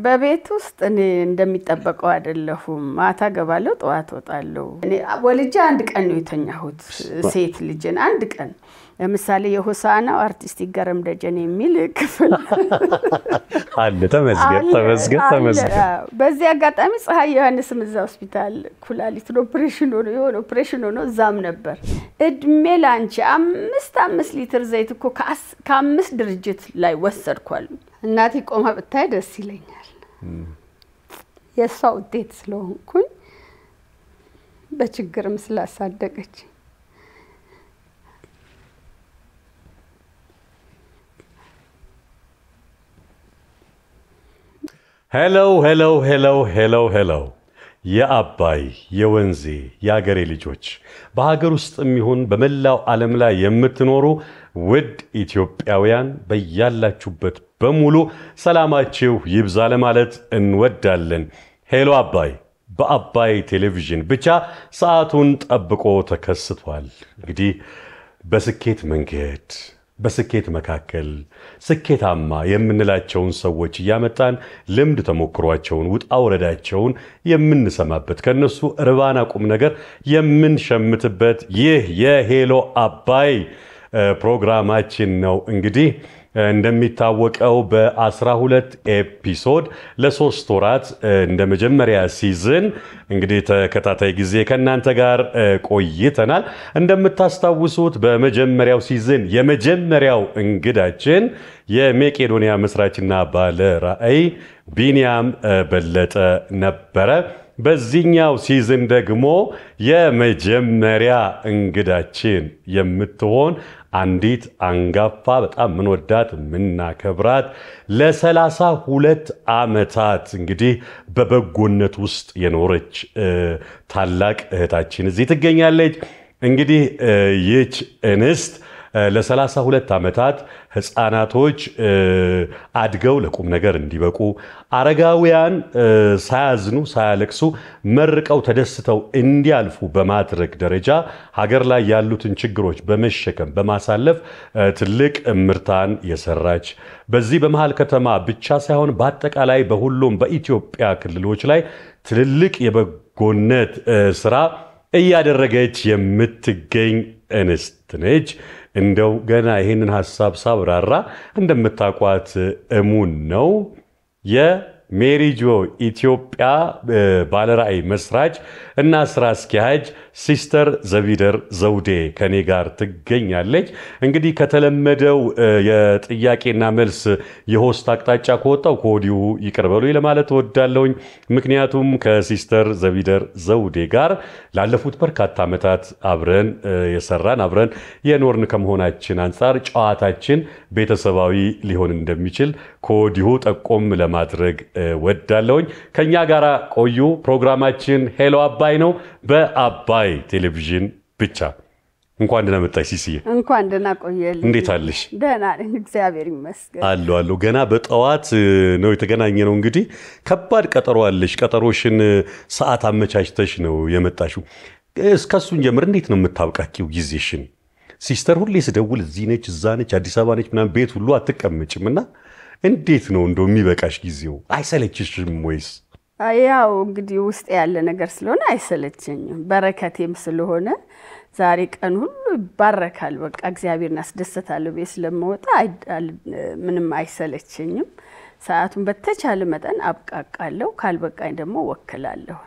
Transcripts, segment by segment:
በቤት ውስጥ እኔ እንደሚጠበቀው አይደለሁም ማታ ገባለሁ ጧት ወጣለሁ እኔ ወልጄ አንድ ቀን ነው የተኛሁት ሴት ልጅን አንድ ቀን ለምሳሌ የሆሳና አርቲስት ይገረም ደጀኔ የሚል ክፍል አለ ተመስገን በዚህ አጋጣሚ ፀሐይ ዮሐንስ ምዛ ሆስፒታል ኩላሊት ኦፕሬሽን ሆኖ እዛም ነበር እድሜ ላንቺ 5 ሊትር ዘይት እኮ ከ5 ድርጅት ላይ ወሰድኳል እናቴ ቆማ ብታይ ደስ ይለኛል የሷ ውጤት ስለሆንኩኝ በችግርም ስላሳደገች ሄሎ የአባይ የወንዜ ያገሬ ልጆች በሀገር ውስጥም ይሁን በመላው ዓለም ላይ የምትኖሩ ውድ ኢትዮጵያውያን በያላችሁበት በሙሉ ሰላማችሁ ይብዛ ለማለት እንወዳለን ሄሎ አባይ በአባይ ቴሌቪዥን ብቻ ሰዓቱን ጠብቆ ተከስቷል እንግዲህ በስኬት መንገድ በስኬት መካከል ስኬታማ የምንላቸውን ሰዎች ያመጣን ልምድ ተሞክሯቸውን ውጣውረዳቸውን የምንሰማበት ከነሱ ርባና ቁም ነገር የምንሸምትበት ይህ የሄሎ አባይ ፕሮግራማችን ነው እንግዲህ እንደሚታወቀው በ12 ኤፒሶድ ለ3 ወራት እንደመጀመሪያ ሲዝን እንግዲህ ተከታታይ ጊዜ ከናንተ ጋር ቆይተናል እንደምታስታውሱት በመጀመሪያው ሲዝን የመጀመሪያው እንግዳችን የመቄዶንያ መስራችና ባለ ራዕይ ቢኒያም በለጠ ነበረ በዚህኛው ሲዝን ደግሞ የመጀመሪያ እንግዳችን የምትሆን አንዲት አንጋፋ በጣም ምንወዳት ምናከብራት ለ32 አመታት እንግዲህ በበጎነት ውስጥ የኖረች ታላቅ እህታችን እዚህ ትገኛለች እንግዲህ ይህች እንስት ለ32 አመታት ህፃናቶች አድገው ለቁም ነገር እንዲበቁ አረጋውያን ሳያዝኑ ሳያለቅሱ መርቀው ተደስተው እንዲያልፉ በማድረግ ደረጃ ሀገር ላይ ያሉትን ችግሮች በመሸከም በማሳለፍ ትልቅ ምርታን የሰራች በዚህ በመሃል ከተማ ብቻ ሳይሆን በአጠቃላይ በሁሉም በኢትዮጵያ ክልሎች ላይ ትልልቅ የበጎነት ስራ እያደረገች የምትገኝ እንስት ነች እንደው ገና ይሄንን ሐሳብ ሳብራራ እንደምታቋት እሙን ነው የሜሪጆ ኢትዮጵያ ባለራዕይ መስራች እና ስራ አስኪያጅ ሲስተር ዘቢደር ዘውዴ ከኔ ጋር ትገኛለች እንግዲህ ከተለመደው የጥያቄና መልስ የሆስት አቅጣጫ ከወጣው ኮዲው ይቀርበሉ ለማለት ወዳለውኝ ምክንያቱም ከሲስተር ዘቢደር ዘውዴ ጋር ላለፉት በርካታ አመታት አብረን የሰራን አብረን የኖርን ከመሆናችን አንፃር ጨዋታችን ቤተሰባዊ ሊሆን እንደሚችል ኮዲው ጠቆም ለማድረግ ወዳለውኝ ከኛ ጋር ቆዩ ፕሮግራማችን ሄሎ አባይ ነው በአባይ ቴሌቪዥን ብቻ እንኳን ደህና መጣሽ ሲሲዬ እንኳን ደህና ቆየልኝ እንዴት አለሽ ደህና ነኝ እግዚአብሔር ይመስገን አሎ ገና በጠዋት ነው የተገናኘነው እንግዲህ ከባድ ቀጠሮ አለሽ ቀጠሮሽን ሰዓት አመቻችተሽ ነው የመጣሽው እስከሱን ጀምር እንዴት ነው የምታውቃቂው ጊዜሽን ሲስተር ሁሌ ስደውል እዚህ ነች እዛ ነች አዲስ አበባ ነች ምናምን ቤት ሁሉ አትቀመጭምና እንዴት ነው እንደው የሚበቃሽ ጊዜው አይሰለችሽም ወይስ ያው እንግዲህ ውስጥ ያለ ነገር ስለሆነ አይሰለችኝም በረከቴም ስለሆነ ዛሬ ቀን ሁሉ ይባረካል በቃ እግዚአብሔርን አስደስታለሁ በስለምወጣ ምንም አይሰለችኝም ሰዓቱን በተቻለ መጠን አብቃቃለሁ ካልበቃኝ ደግሞ ወክላለሁ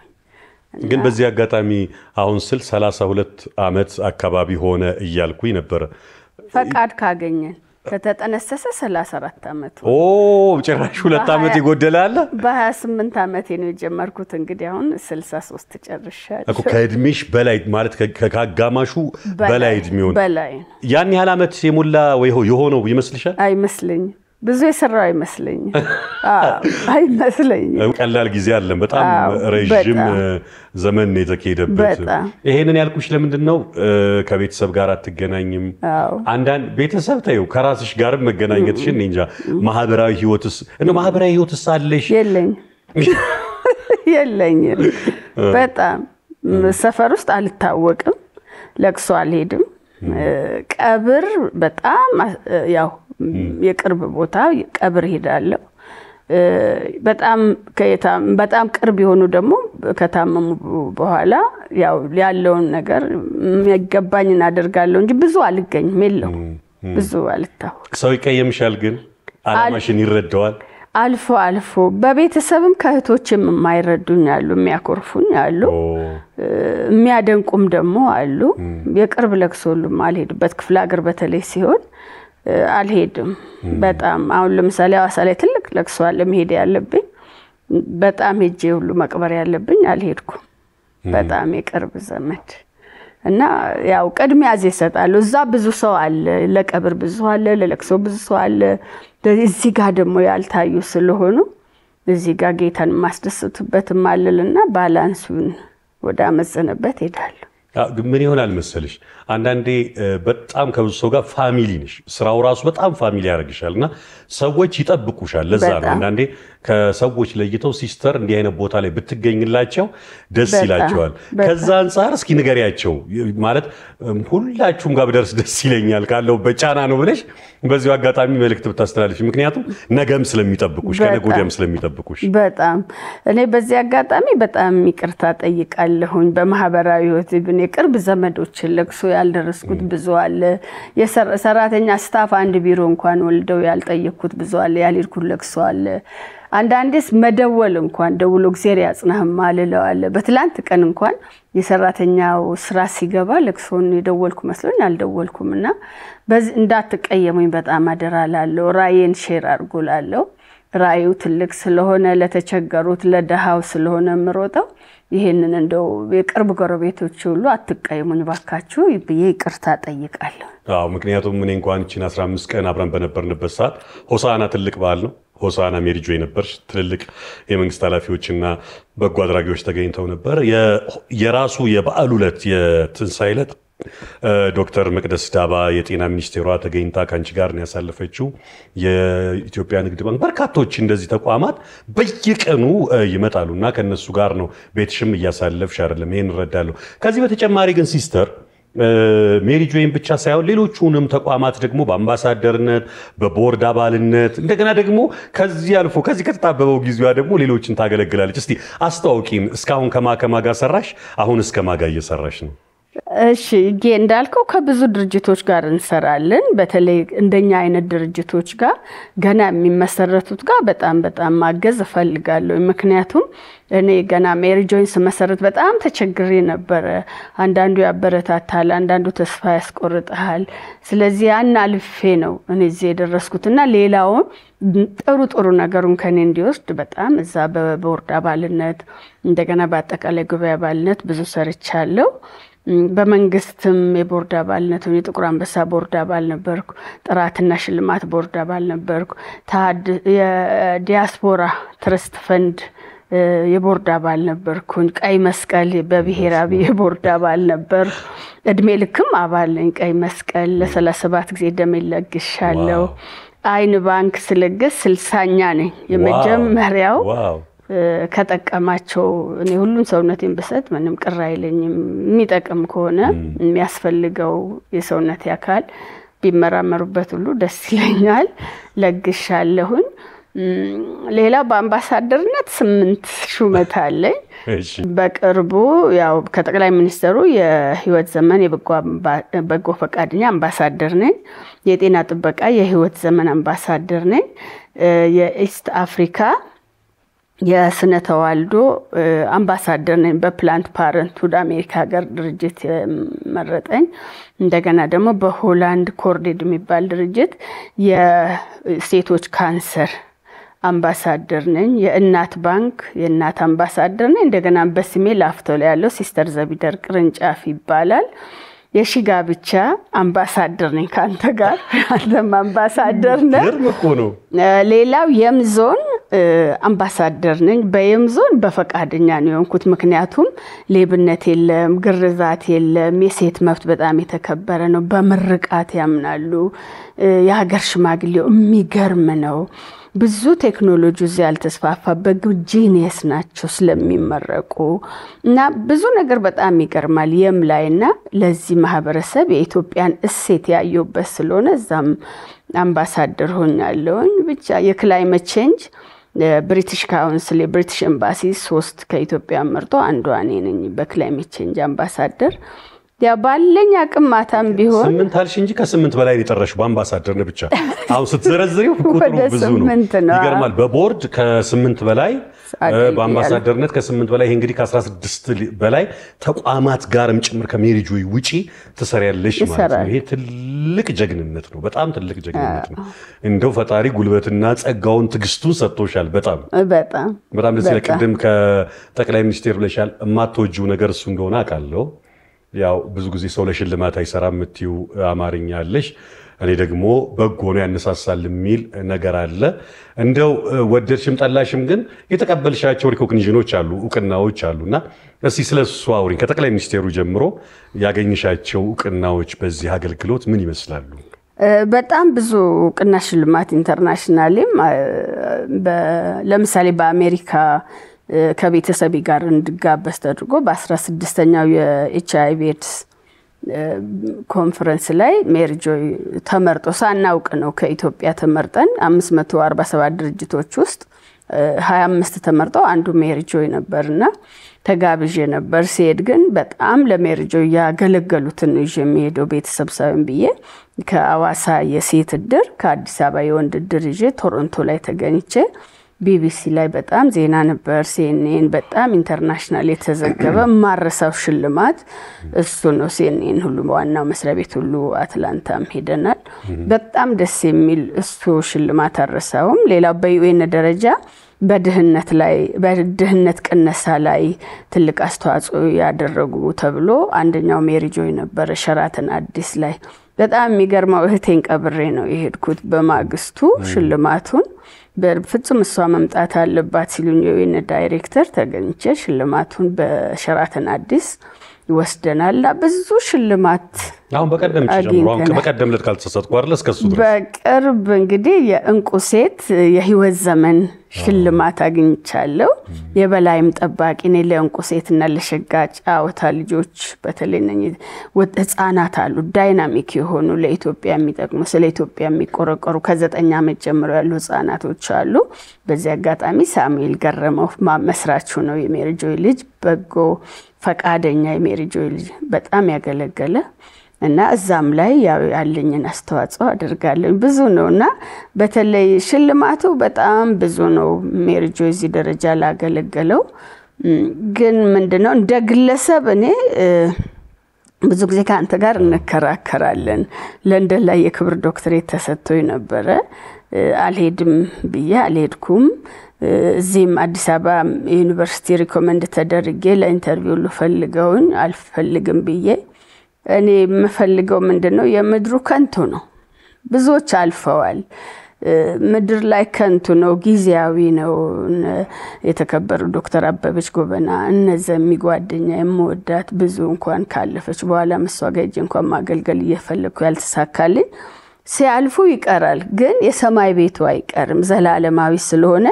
ግን በዚህ አጋጣሚ አሁን 32 አመት አካባቢ ሆነ እያልኩኝ ነበር ፈቃድ ካገኘን ከተጠነሰሰ 34 አመት ጭራሽ 2 አመት ይጎደላል በ28 አመት ነው የጀመርኩት እንግዲህ አሁን 63 ጨርሻለሁ እኮ ከእድሜሽ በላይ ማለት ከጋማሹ በላይ እድሜው በላይ ያን ያህል አመት የሞላ ወይ የሆነው ይመስልሻል አይመስልኝም ብዙ የሰራው አይመስለኝም ቀላል ጊዜ አለ በጣም ረጅም ዘመን የተከደበት ይሄንን ያልኩሽ ለምንድነው ከቤተሰብ ጋር አትገናኝም አንዳንድ ቤተሰብ ታዩ ከራስሽ ጋር መገናኘትሽን እንጃ ማህበራዊ ህይወትስ አለሽ የለኝም በጣም ሰፈር ውስጥ አልታወቅም ለቅሶ አልሄድም ቀብር በጣም ያው የቅርብ ቦታ ቀብር ሄዳለሁ በጣም ቅርብ የሆኑ ደግሞ ከታመሙ በኋላ ያው ያለውን ነገር የሚገባኝን አደርጋለሁ እንጂ ብዙ አልገኝም የለው ብዙ አልታወቅ ሰው ይቀየምሻል ግን አላማሽን ይረዳዋል አልፎ በቤተሰብም ከእህቶችም የማይረዱኝ አሉ የሚያኮርፉኝ አሉ የሚያደንቁም ደግሞ አሉ የቅርብ ለቅሶ ሁሉም አልሄድበት ክፍለ ሀገር በተለይ ሲሆን አልሄድም በጣም አሁን ለምሳሌ ሐዋሳ ላይ ትልቅ ለቅሶ አለ መሄድ ያለብኝ በጣም ሄጄ ሁሉ መቅበር ያለብኝ አልሄድኩም በጣም የቅርብ ዘመድ እና ያው ቅድሚያ ይሰጣሉ እዛ ብዙ ሰው አለ ለቀብር ብዙ አለ ለለቅሶ ብዙ ሰው አለ እዚህ ጋር ደግሞ ያልታዩ ስለሆኑ እዚህ ጋር ጌታን ማስደሰቱበትም አለልና ባላንሱን ወደ አመዘነበት ሄዳሉ ምን ይሆናል መሰለሽ አንዳንዴ በጣም ከብዙ ሰው ጋር ፋሚሊ ነሽ ስራው ራሱ በጣም ፋሚሊ ያረግሻልና ሰዎች ይጠብቁሻል ለዛ ነው አንዳንዴ ከሰዎች ለይተው ሲስተር እንዲህ አይነት ቦታ ላይ ብትገኝላቸው ደስ ይላቸዋል ከዛ አንፃር እስኪ ንገሪያቸው ማለት ሁላችሁም ጋር በደርስ ደስ ይለኛል ካለው በጫና ነው ብለሽ በዚሁ አጋጣሚ መልእክት ብታስተላልፊ ምክንያቱም ነገም ስለሚጠብቁሽ ከነጎደም ስለሚጠብቁሽ በጣም እኔ በዚህ አጋጣሚ በጣም ይቅርታ ጠይቃለሁኝ በማህበራዊ ህይወት የቅርብ ዘመዶችን ለቅሶ ያልደረስኩት ብዙ አለ የሰራተኛ ስታፍ አንድ ቢሮ እንኳን ወልደው ያልጠየቅኩት ብዙ አለ ያልሄድኩት ለቅሶ አለ አንዳንዴስ መደወል እንኳን ደውሎ እግዚአብሔር ያጽናህም አለለው አለ በትላንት ቀን እንኳን የሰራተኛው ስራ ሲገባ ለቅሶን የደወልኩ መስሎኝ አልደወልኩምና በዚህ እንዳትቀየሙኝ በጣም አደራላለሁ ራዬን ሼር አርጎላለሁ ራዩ ትልቅ ስለሆነ ለተቸገሩት ለደሃው ስለሆነ ምሮጠው ይሄንን እንደው የቅርብ ጎረቤቶች ሁሉ አትቀየሙኝ ባካችሁ ይቅርታ ጠይቃለሁ ምክንያቱም ምን እንኳን እቺን 15 ቀን አብረን በነበርንበት ሰዓት ሆሳና ትልቅ በዓል ነው ሆሳና ሜሪጆ የነበርሽ ትልልቅ የመንግስት ኃላፊዎችና በጎ አድራጊዎች ተገኝተው ነበር የራሱ የበዓሉ ዕለት የትንሳኤ ዕለት ዶክተር መቅደስ ዳባ የጤና ሚኒስቴሯ ተገኝታ ካንቺ ጋር ነው ያሳለፈችው የኢትዮጵያ ንግድ ባንክ በርካቶች እንደዚህ ተቋማት በየቀኑ ይመጣሉና ከነሱ ጋር ነው ቤትሽም ያሳለፍሽ አይደለም ይሄን ረዳለው ከዚህ በተጨማሪ ግን ሲስተር ሜሪጆይን ብቻ ሳይሆን ሌሎቹንም ተቋማት ደግሞ በአምባሳደርነት በቦርድ አባልነት እንደገና ደግሞ ከዚህ አልፎ ከዚህ ከተጣበበው ጊዜዋ ደግሞ ሌሎችን ታገለግላለች እስቲ አስተዋውቂን እስካሁን ከማከማ ጋር ሰራሽ አሁን እስከማጋ እየሰራሽ ነው እሺ እንዳልከው ከብዙ ድርጅቶች ጋር እንሰራለን በተለይ እንደኛ አይነት ድርጅቶች ጋር ገና የሚመሰረቱት ጋር በጣም ማገዝ ፈልጋለሁ ምክንያቱም እኔ ገና ሜሪጆይን ስመሰረት በጣም ተቸግሬ ነበር አንዳንዱ ያበረታታል አንዳንዱ ተስፋ ያስቆርጣል ስለዚህ ያን አልፌ ነው እኔ እዚህ የደረስኩትና ሌላው ጥሩ ነገሩን ከኔ እንዲወስድ በጣም እዛ በቦርድ አባልነት እንደገና በአጠቃላይ ጉባኤ አባልነት ብዙ ሰርቻለሁ በመንግስትም የቦርድ አባልነት ነው የጥቁር አንበሳ ቦርድ አባል ነበርኩ ጥራትና ሽልማት ቦርድ አባል ነበርኩ የዲያስፖራ ትረስት ፈንድ የቦርድ አባል ነበርኩ ቀይ መስቀል በብሔራዊ የቦርድ አባል ነበር እድሜ ልክም አባል ነኝ ቀይ መስቀል ለ37 ጊዜ ደም ለግሻለሁ አይን ባንክ ስለገስ 60ኛ ነኝ የመጀመሪያው ከተቀማቸው እኔ ሁሉን ሰውነቴን በሰጥ ምንም ቅር አይለኝም የሚጠቅም ከሆነ የሚያስፈልገው የሰውነት ያካል ቢመራመሩበት ሁሉ ደስ ይለኛል ለግሻለሁኝ ሌላ በአምባሳደርነት 8 ሹመት አለኝ በቅርቡ ያው ከጠቅላይ ሚኒስትሩ የህይወት ዘመን የበጎ ፈቃደኛ አምባሳደር ነኝ የጤና ጥበቃ የህይወት ዘመን አምባሳደር ነኝ የኢስት አፍሪካ የስነ ተዋልዶ አምባሳደር ነኝ በፕላንት ፓረንትሁድ አሜሪካ ሀገር ድርጅት መረጠኝ እንደገና ደግሞ በሆላንድ ኮርዴድ የሚባል ድርጅት የሴቶች ካንሰር አምባሳደር ነኝ የእናት ባንክ የእናት አምባሳደር ነኝ እንደገና በስሜ ላፍቶ ላይ ያለው ሲስተር ዘቢደር ቅርንጫፍ ይባላል የሺጋ ብቻ አምባሳደር ነኝ ካንተ ጋር አንተም አምባሳደር ነህ ሌላው የምዞን አምባሳደር ነኝ በየምዞን በፈቃደኛ ነው የሆንኩት ምክንያቱም ሌብነት የለም ግርዛት የለም የሴት መብት በጣም የተከበረ ነው በመርቃት ያምናሉ የሀገር ሽማግሌው የሚገርም ነው ብዙ ቴክኖሎጂ እዚህ ያልተስፋፋበት ጂኒየስ ናቸው ስለሚመረቁ እና ብዙ ነገር በጣም ይገርማል የምላይና ለዚህ ማህበረሰብ የኢትዮጵያን እሴት ያዩበት ስለሆነ እዛም አምባሳደር ሆኛለሁ ብቻ የክላይሜት ቼንጅ ብሪቲሽ ካውንስል የብሪቲሽ ኤምባሲ 3 ከኢትዮጵያ መርጦ አንዷ እኔ ነኝ በክላይሜት ቼንጅ አምባሳደር። ያ ባለኝ አቅም ማታም ቢሆን 8 አልሽ እንጂ ከ8 በላይ የጠረሽ በአምባሳደር ነው ብቻ። አሁን ስትዘረዝሪው ቁጥሩ ብዙ ነው። ይገርማል። በቦርድ ከ8 በላይ በአምባሳደርነት ከ8 በላይ እንግዲህ ከ16 በላይ ተቋማት ጋርም ጭምር ከሜሪ ጆይ ውጪ ትሰሪያለሽ ማለት ነው። ይሄ ትልቅ ጀግንነት ነው። በጣም ትልቅ ጀግንነት ነው። እንደው ፈጣሪ ጉልበትና ጸጋውን ትግስቱን ሰጥቶሻል። በጣም ደስ ይላል። ቅድም ከጠቅላይ ሚኒስቴር ብለሻል። የማትወጂው ነገር እሱ እንደሆነ አውቃለሁ። ያው ብዙ ጊዜ ሰው ለሽልማት አይሰራም የምትይው አማርኛ አለሽ። እኔ ደግሞ በጎ ነው ያነሳሳል የሚል ነገር አለ። እንደው ወደድሽም ጠላሽም ግን የተቀበልሻቸው ሪኮግኒሽኖች አሉ፣ እውቅናዎች አሉና እስቲ ስለሱ አውሪኝ። ከጠቅላይ ሚኒስቴሩ ጀምሮ ያገኝሻቸው እውቅናዎች በዚህ አገልግሎት ምን ይመስላሉ? በጣም ብዙ እውቅና ሽልማት ኢንተርናሽናልም ለምሳሌ በአሜሪካ ከቤተሰቤ ጋር እንድጋበዝ ተደርጎ በ16ኛው የኤችአይቪ ኤድስ ኮንፈረንስ ላይ ሜሪ ጆይ ተመርጦ ሳናውቅ ነው ከኢትዮጵያ ተመርጠን 547 ድርጅቶች ውስጥ 25 ተመርጠው አንዱ ሜሪ ጆይ ነበርና ተጋብዤ ነበር። ሲሄድ ግን በጣም ለሜሪ ጆይ ያገለገሉትን ይዤ የሚሄደው ቤተሰብ ሳይሆን ብዬ ከአዋሳ የሴት እድር ከአዲስ አበባ የወንድ እድር ይዤ ቶሮንቶ ላይ ተገኝቼ ቢቢሲ ላይ በጣም ዜና ነበር። ሲኤንኤን በጣም ኢንተርናሽናል የተዘገበ ማረሳው ሽልማት እሱ ነው። ሲኤንኤን ሁሉ ዋናው መስሪያ ቤት ሁሉ አትላንታም ሄደናል። በጣም ደስ የሚል እሱ ሽልማት አረሳውም። ሌላው በዩኤን ደረጃ በድህነት ቅነሳ ላይ ትልቅ አስተዋጽኦ ያደረጉ ተብሎ አንደኛው ሜሪ ጆይ ነበር። ሸራተን አዲስ ላይ በጣም የሚገርመው እህቴን ቀብሬ ነው የሄድኩት በማግስቱ ሽልማቱን በፍጹም እሷ መምጣት አለባት ሲሉኝ የዩኤን ዳይሬክተር ተገኝቼ ሽልማቱን በሸራተን አዲስ ወስደናል። ብዙ ሽልማት አሁን በቀደም ጀምሮ በቀደም ለት ካልተሰጠው አይደል እስከሱ ድረስ በቅርብ እንግዲህ የእንቁ ሴት የህይወት ዘመን ሽልማት አግኝቻለሁ። የበላይም ጠባቂ ነኝ ለእንቁ ሴትና ለሸጋ ጫወታ ልጆች በተለይ ህፃናት አሉ ዳይናሚክ የሆኑ ለኢትዮጵያ የሚጠቅሙ ስለ ኢትዮጵያ የሚቆረቆሩ ከ9 ዓመት ጀምሮ ያሉ ህፃናቶች አሉ። በዚህ አጋጣሚ ሳሙኤል ገረመው መስራቹ ነው የሜሪ ጆይ ልጅ በጎ ፈቃደኛ የሜሪ ጆይ ልጅ በጣም ያገለገለ እና እዛም ላይ ያለኝን አስተዋጽኦ አድርጋለሁ። ብዙ ነውና በተለይ ሽልማቱ በጣም ብዙ ነው። ሜሪ ጆይ እዚህ ደረጃ ላገለገለው ግን ምንድነው እንደ ግለሰብ እኔ ብዙ ጊዜ ከአንተ ጋር እንከራከራለን። ለንደን ላይ የክብር ዶክትሬት ተሰጥቶኝ ነበረ። አልሄድም ብዬ አልሄድኩም። እዚህም አዲስ አበባ ዩኒቨርሲቲ ሪኮመንድ ተደርጌ ለኢንተርቪው ልፈልገውን አልፈልግም ብዬ እኔ የምፈልገው ምንድነው የምድሩ ከንቱ ነው። ብዙዎች አልፈዋል። ምድር ላይ ከንቱ ነው፣ ጊዜያዊ ነው። የተከበሩ ዶክተር አበበች ጎበና እነዚህ ጓደኛ የምወዳት ብዙ እንኳን ካለፈች በኋላ መስዋዕት እንኳን ማገልገል እየፈለኩ ያልተሳካልኝ ሲያልፉ ይቀራል። ግን የሰማይ ቤቱ አይቀርም ዘላለማዊ ስለሆነ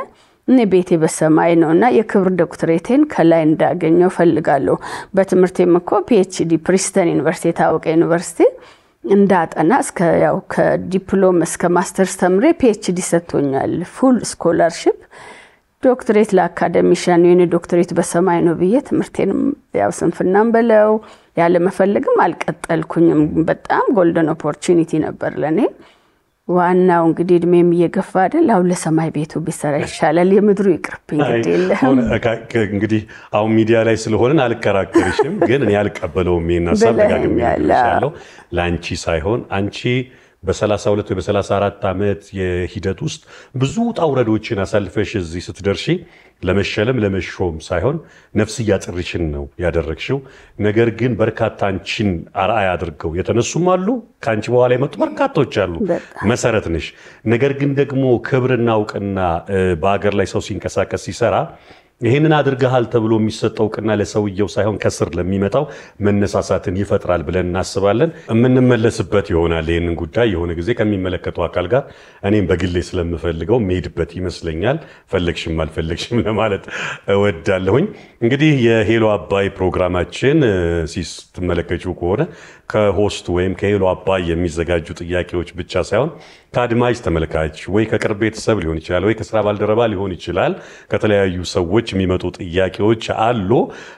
እኔ ቤቴ በሰማይ ነውና የክብር ዶክትሬቴን ከላይ እንዳገኘው ፈልጋለሁ። በትምህርቴም እኮ ፒኤችዲ ፕሪስተን ዩኒቨርሲቲ ታወቀ ዩኒቨርሲቲ እንዳጠና እስከ ያው ከዲፕሎም እስከ ማስተርስ ተምሬ ፒኤችዲ ሰጥቶኛል ፉል ስኮላርሺፕ። ዶክትሬት ለአካዳሚሻን የኔ ዶክትሬት በሰማይ ነው ብዬ ትምህርቴንም ያው ስንፍናም በለው ያለ መፈልግም አልቀጠልኩኝም። በጣም ጎልደን ኦፖርቹኒቲ ነበር ለኔ። ዋናው እንግዲህ እድሜም እየገፋ አይደል አሁን ለሰማይ ቤቱ ቢሰራ ይሻላል የምድሩ ይቅርብኝ ግዴለም። እንግዲህ አሁን ሚዲያ ላይ ስለሆነን አልከራከርሽም፣ ግን እኔ አልቀበለውም ይሄን ሐሳብ ደጋግሜ ያለው ላንቺ ሳይሆን አንቺ በ32 ወይ በ34 ዓመት የሂደት ውስጥ ብዙ ጣውረዶችን አሳልፈሽ እዚህ ስትደርሺ ለመሸለም ለመሾም ሳይሆን ነፍስያ ጥሪሽን ነው ያደረግሽው። ነገር ግን በርካታ አንቺን አርአያ አድርገው የተነሱም አሉ፣ ካንቺ በኋላ የመጡ በርካቶች አሉ። መሰረት ነሽ። ነገር ግን ደግሞ ክብርና እውቅና በአገር ላይ ሰው ሲንቀሳቀስ ሲሰራ ይሄንን አድርገሃል ተብሎ የሚሰጠው ቅና ለሰውየው ሳይሆን ከስር ለሚመጣው መነሳሳትን ይፈጥራል ብለን እናስባለን። የምንመለስበት ይሆናል። ይሄንን ጉዳይ የሆነ ጊዜ ከሚመለከተው አካል ጋር እኔም በግሌ ስለምፈልገው መሄድበት ይመስለኛል። ፈለግሽም አልፈለግሽም ለማለት እወዳለሁኝ። እንግዲህ የሄሎ አባይ ፕሮግራማችን ሲስተመለከቱ ከሆነ ከሆስት ወይም ከሄሎ አባይ የሚዘጋጁ ጥያቄዎች ብቻ ሳይሆን ከአድማጭ ተመልካች ወይ ከቅርብ ቤተሰብ ሊሆን ይችላል ወይ ከስራ ባልደረባ ሊሆን ይችላል ከተለያዩ ሰዎች የሚመጡ ጥያቄዎች አሉ።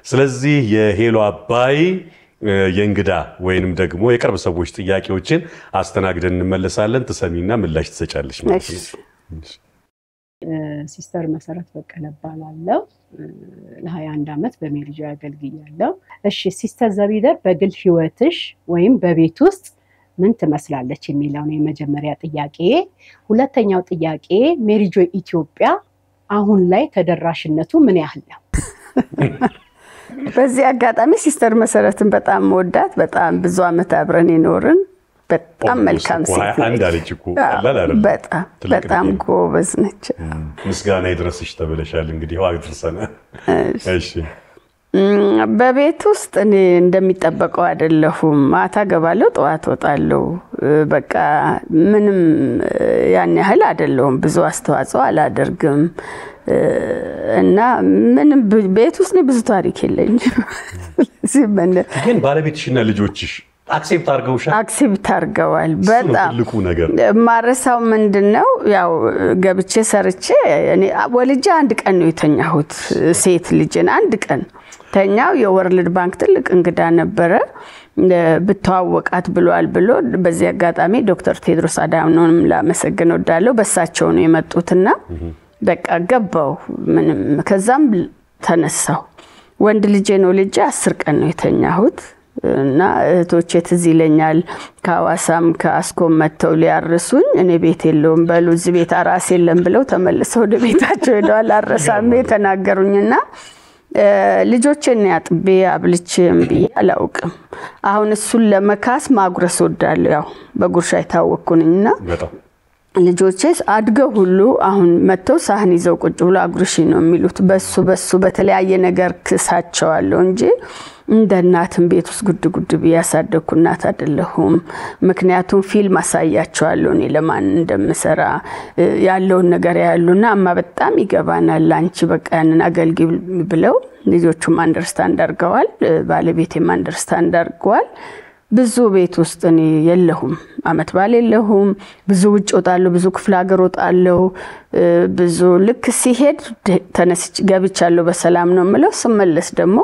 ስለዚህ የሄሎ አባይ የእንግዳ ወይንም ደግሞ የቅርብ ሰዎች ጥያቄዎችን አስተናግደን እንመለሳለን። ተሰሚና ምላሽ ትሰጫለሽ ማለት ነው። ሲስተር መሰረት በቀለ እባላለሁ። ለ21 ዓመት በሜሪጆ አገልግያለሁ። እሺ ሲስተር ዘቢደር በግል ህይወትሽ ወይም በቤት ውስጥ ምን ትመስላለች የሚለው ነው የመጀመሪያ ጥያቄ። ሁለተኛው ጥያቄ ሜሪጆ ኢትዮጵያ አሁን ላይ ተደራሽነቱ ምን ያህል ነው? በዚህ አጋጣሚ ሲስተር መሰረትን በጣም ወዳት በጣም ብዙ አመት አብረን ይኖርን በጣም መልካም ሴት ነች። በጣም ጎበዝ ነች። ምስጋና ይድረስሽ ተብለሻል። እንግዲህ አድርሰና እሺ በቤት ውስጥ እኔ እንደሚጠበቀው አይደለሁም። ማታ ገባለሁ ጠዋት ወጣለሁ። በቃ ምንም ያን ያህል አይደለሁም። ብዙ አስተዋጽኦ አላደርግም እና ምንም ቤት ውስጥ ብዙ ታሪክ የለኝም። ግን ባለቤትሽና ልጆችሽ አክሴፕት አድርገዋል። በጣም ትልቁ ነገር ማረሳው ምንድነው ያው ገብቼ ሰርቼ እኔ ወልጄ አንድ ቀን ነው የተኛሁት። ሴት ልጅን አንድ ቀን ተኛው። የወርልድ ባንክ ትልቅ እንግዳ ነበረ ብታዋወቃት ብሏል ብሎ በዚህ አጋጣሚ ዶክተር ቴድሮስ አዳኖንም ላመሰግን ወዳለው በሳቸው ነው የመጡትና በቃ ገባው ምንም ከዛም ተነሳው። ወንድ ልጄ ነው ልጄ 10 ቀን ነው የተኛሁት እና እህቶቼ ትዝ ይለኛል ከሐዋሳም ከአስኮም መተው ሊያርሱኝ እኔ ቤት የለውም በሉ እዚህ ቤት አራስ የለም ብለው ተመልሰው ወደ ቤታቸው ሄደዋል። አረሳም ተናገሩኝና ልጆቼን ያጥቤ አብልቼም አላውቅም። አሁን እሱን ለመካስ ማጉረስ ወዳለሁ። ያው በጉርሻ ይታወኩኝና ልጆቼ አድገው ሁሉ አሁን መተው ሳህን ይዘው ቁጭ ብሎ አጉርሺ ነው የሚሉት። በሱ በተለያየ ነገር ክሳቸዋለሁ እንጂ እንደ እናትም ቤት ውስጥ ጉድ ቢያሳደኩ እናት አይደለሁም። ምክንያቱም ፊልም አሳያቸዋለሁ እኔ ለማን እንደምሰራ ያለው ነገር ያሉና አማ በጣም ይገባናል አንቺ በቃ ያንን አገልግይ ብለው ልጆቹም አንደርስታንድ አድርገዋል። ባለቤቴም አንደርስታንድ አድርገዋል። ብዙ ቤት ውስጥ እኔ የለሁም። አመት ባል የለሁም። ብዙ ውጭ ወጣለሁ፣ ብዙ ክፍለ ሀገር ወጣለሁ። ብዙ ልክ ሲሄድ ተነስቼ ገብቻለሁ በሰላም ነው የምለው። ስመለስ ደግሞ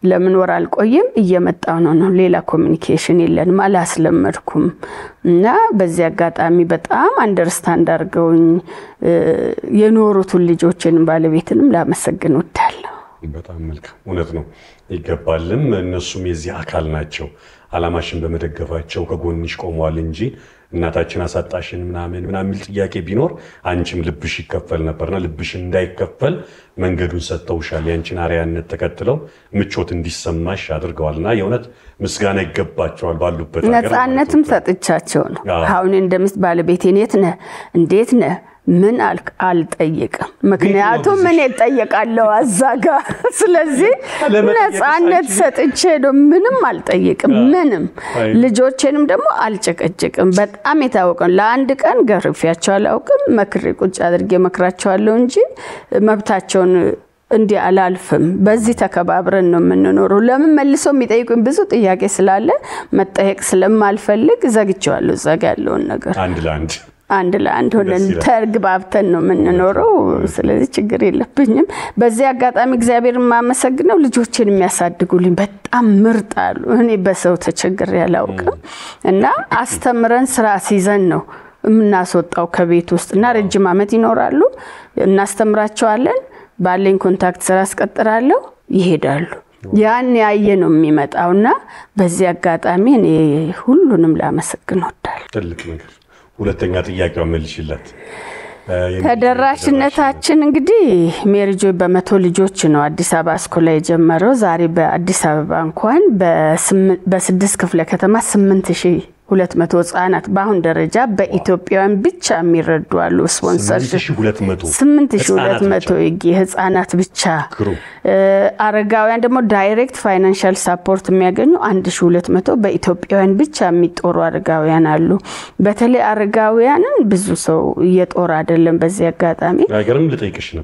ለምን ወር አልቆይም እየመጣው ነው ሌላ ኮሙኒኬሽን የለንም አላስለመድኩም። እና በዚህ አጋጣሚ በጣም አንደርስታንድ አድርገውኝ የኖሩትን ልጆችን ባለቤትንም ላመሰግን ወዳለሁ። በጣም መልካም እውነት ነው ይገባልም። እነሱም የዚህ አካል ናቸው። አላማሽን በመደገፋቸው ከጎንሽ ቆመዋል እንጂ እናታችን አሳጣሽን ምናምን ጥያቄ ቢኖር አንቺም ልብሽ ይከፈል ነበርና ልብሽ እንዳይከፈል መንገዱን ሰጥተውሻል። ያንቺን አሪያነት ተከትለው ምቾት እንዲሰማሽ አድርገዋልና የእውነት ምስጋና ይገባቸዋል። ባሉበት ሀገር ነፃነትም ሰጥቻቸው ነው። አሁን እንደምስ ባለቤቴን የት ነህ እንዴት ነህ ምን አልጠየቅም። ምክንያቱም ምን ይጠየቃለው አዛጋ። ስለዚህ ነፃነት ሰጥቼ ነው ምንም አልጠየቅም። ምንም ልጆቼንም ደግሞ አልጨቀጨቅም። በጣም የታወቀው ለአንድ ቀን ገርፊያቸው አላውቅም። መክሬ ቁጭ አድርጌ መክራቸዋለሁ እንጂ መብታቸውን እንዲ አላልፍም። በዚህ ተከባብረን ነው የምንኖረው። ለምን መልሰው የሚጠይቁኝ ብዙ ጥያቄ ስላለ መጠየቅ ስለማልፈልግ ዘግቼዋለሁ። ዘጋለውን ነገር አንድ ለአንድ ሆነን ተግባብተን ነው የምንኖረው። ስለዚህ ችግር የለብኝም። በዚህ አጋጣሚ እግዚአብሔርን ማመሰግነው ልጆችን የሚያሳድጉልኝ በጣም ምርጥ አሉ። እኔ በሰው ተቸግሬ አላውቅም እና አስተምረን ስራ ሲዘን ነው የምናስወጣው ከቤት ውስጥና ረጅም አመት ይኖራሉ። እናስተምራቸዋለን። ባለኝ ኮንታክት ስራ አስቀጥራለሁ ይሄዳሉ። ያን ያየ ነው የሚመጣውና በዚህ አጋጣሚ እኔ ሁሉንም ላመሰግን ወዳለሁ። ትልቅ ነገር ሁለተኛ ጥያቄው መልሽላት። ተደራሽነታችን እንግዲህ ሜሪጆ በመቶ ልጆች ነው አዲስ አበባ ስኩል ላይ ጀመረው። ዛሬ በአዲስ አበባ እንኳን በ6 ክፍለ ከተማ 8000 200 ህጻናት በአሁን ደረጃ በኢትዮጵያውያን ብቻ የሚረዱ አሉ። ስፖንሰርሺፕ 8200 ህጻናት ብቻ። አረጋውያን ደግሞ ዳይሬክት ፋይናንሻል ሰፖርት የሚያገኙ 1200 በኢትዮጵያውያን ብቻ የሚጦሩ አረጋውያን አሉ። በተለይ አረጋውያንን ብዙ ሰው እየጦር አይደለም። በዚህ አጋጣሚ አይገርም ልጠይቅሽ ነው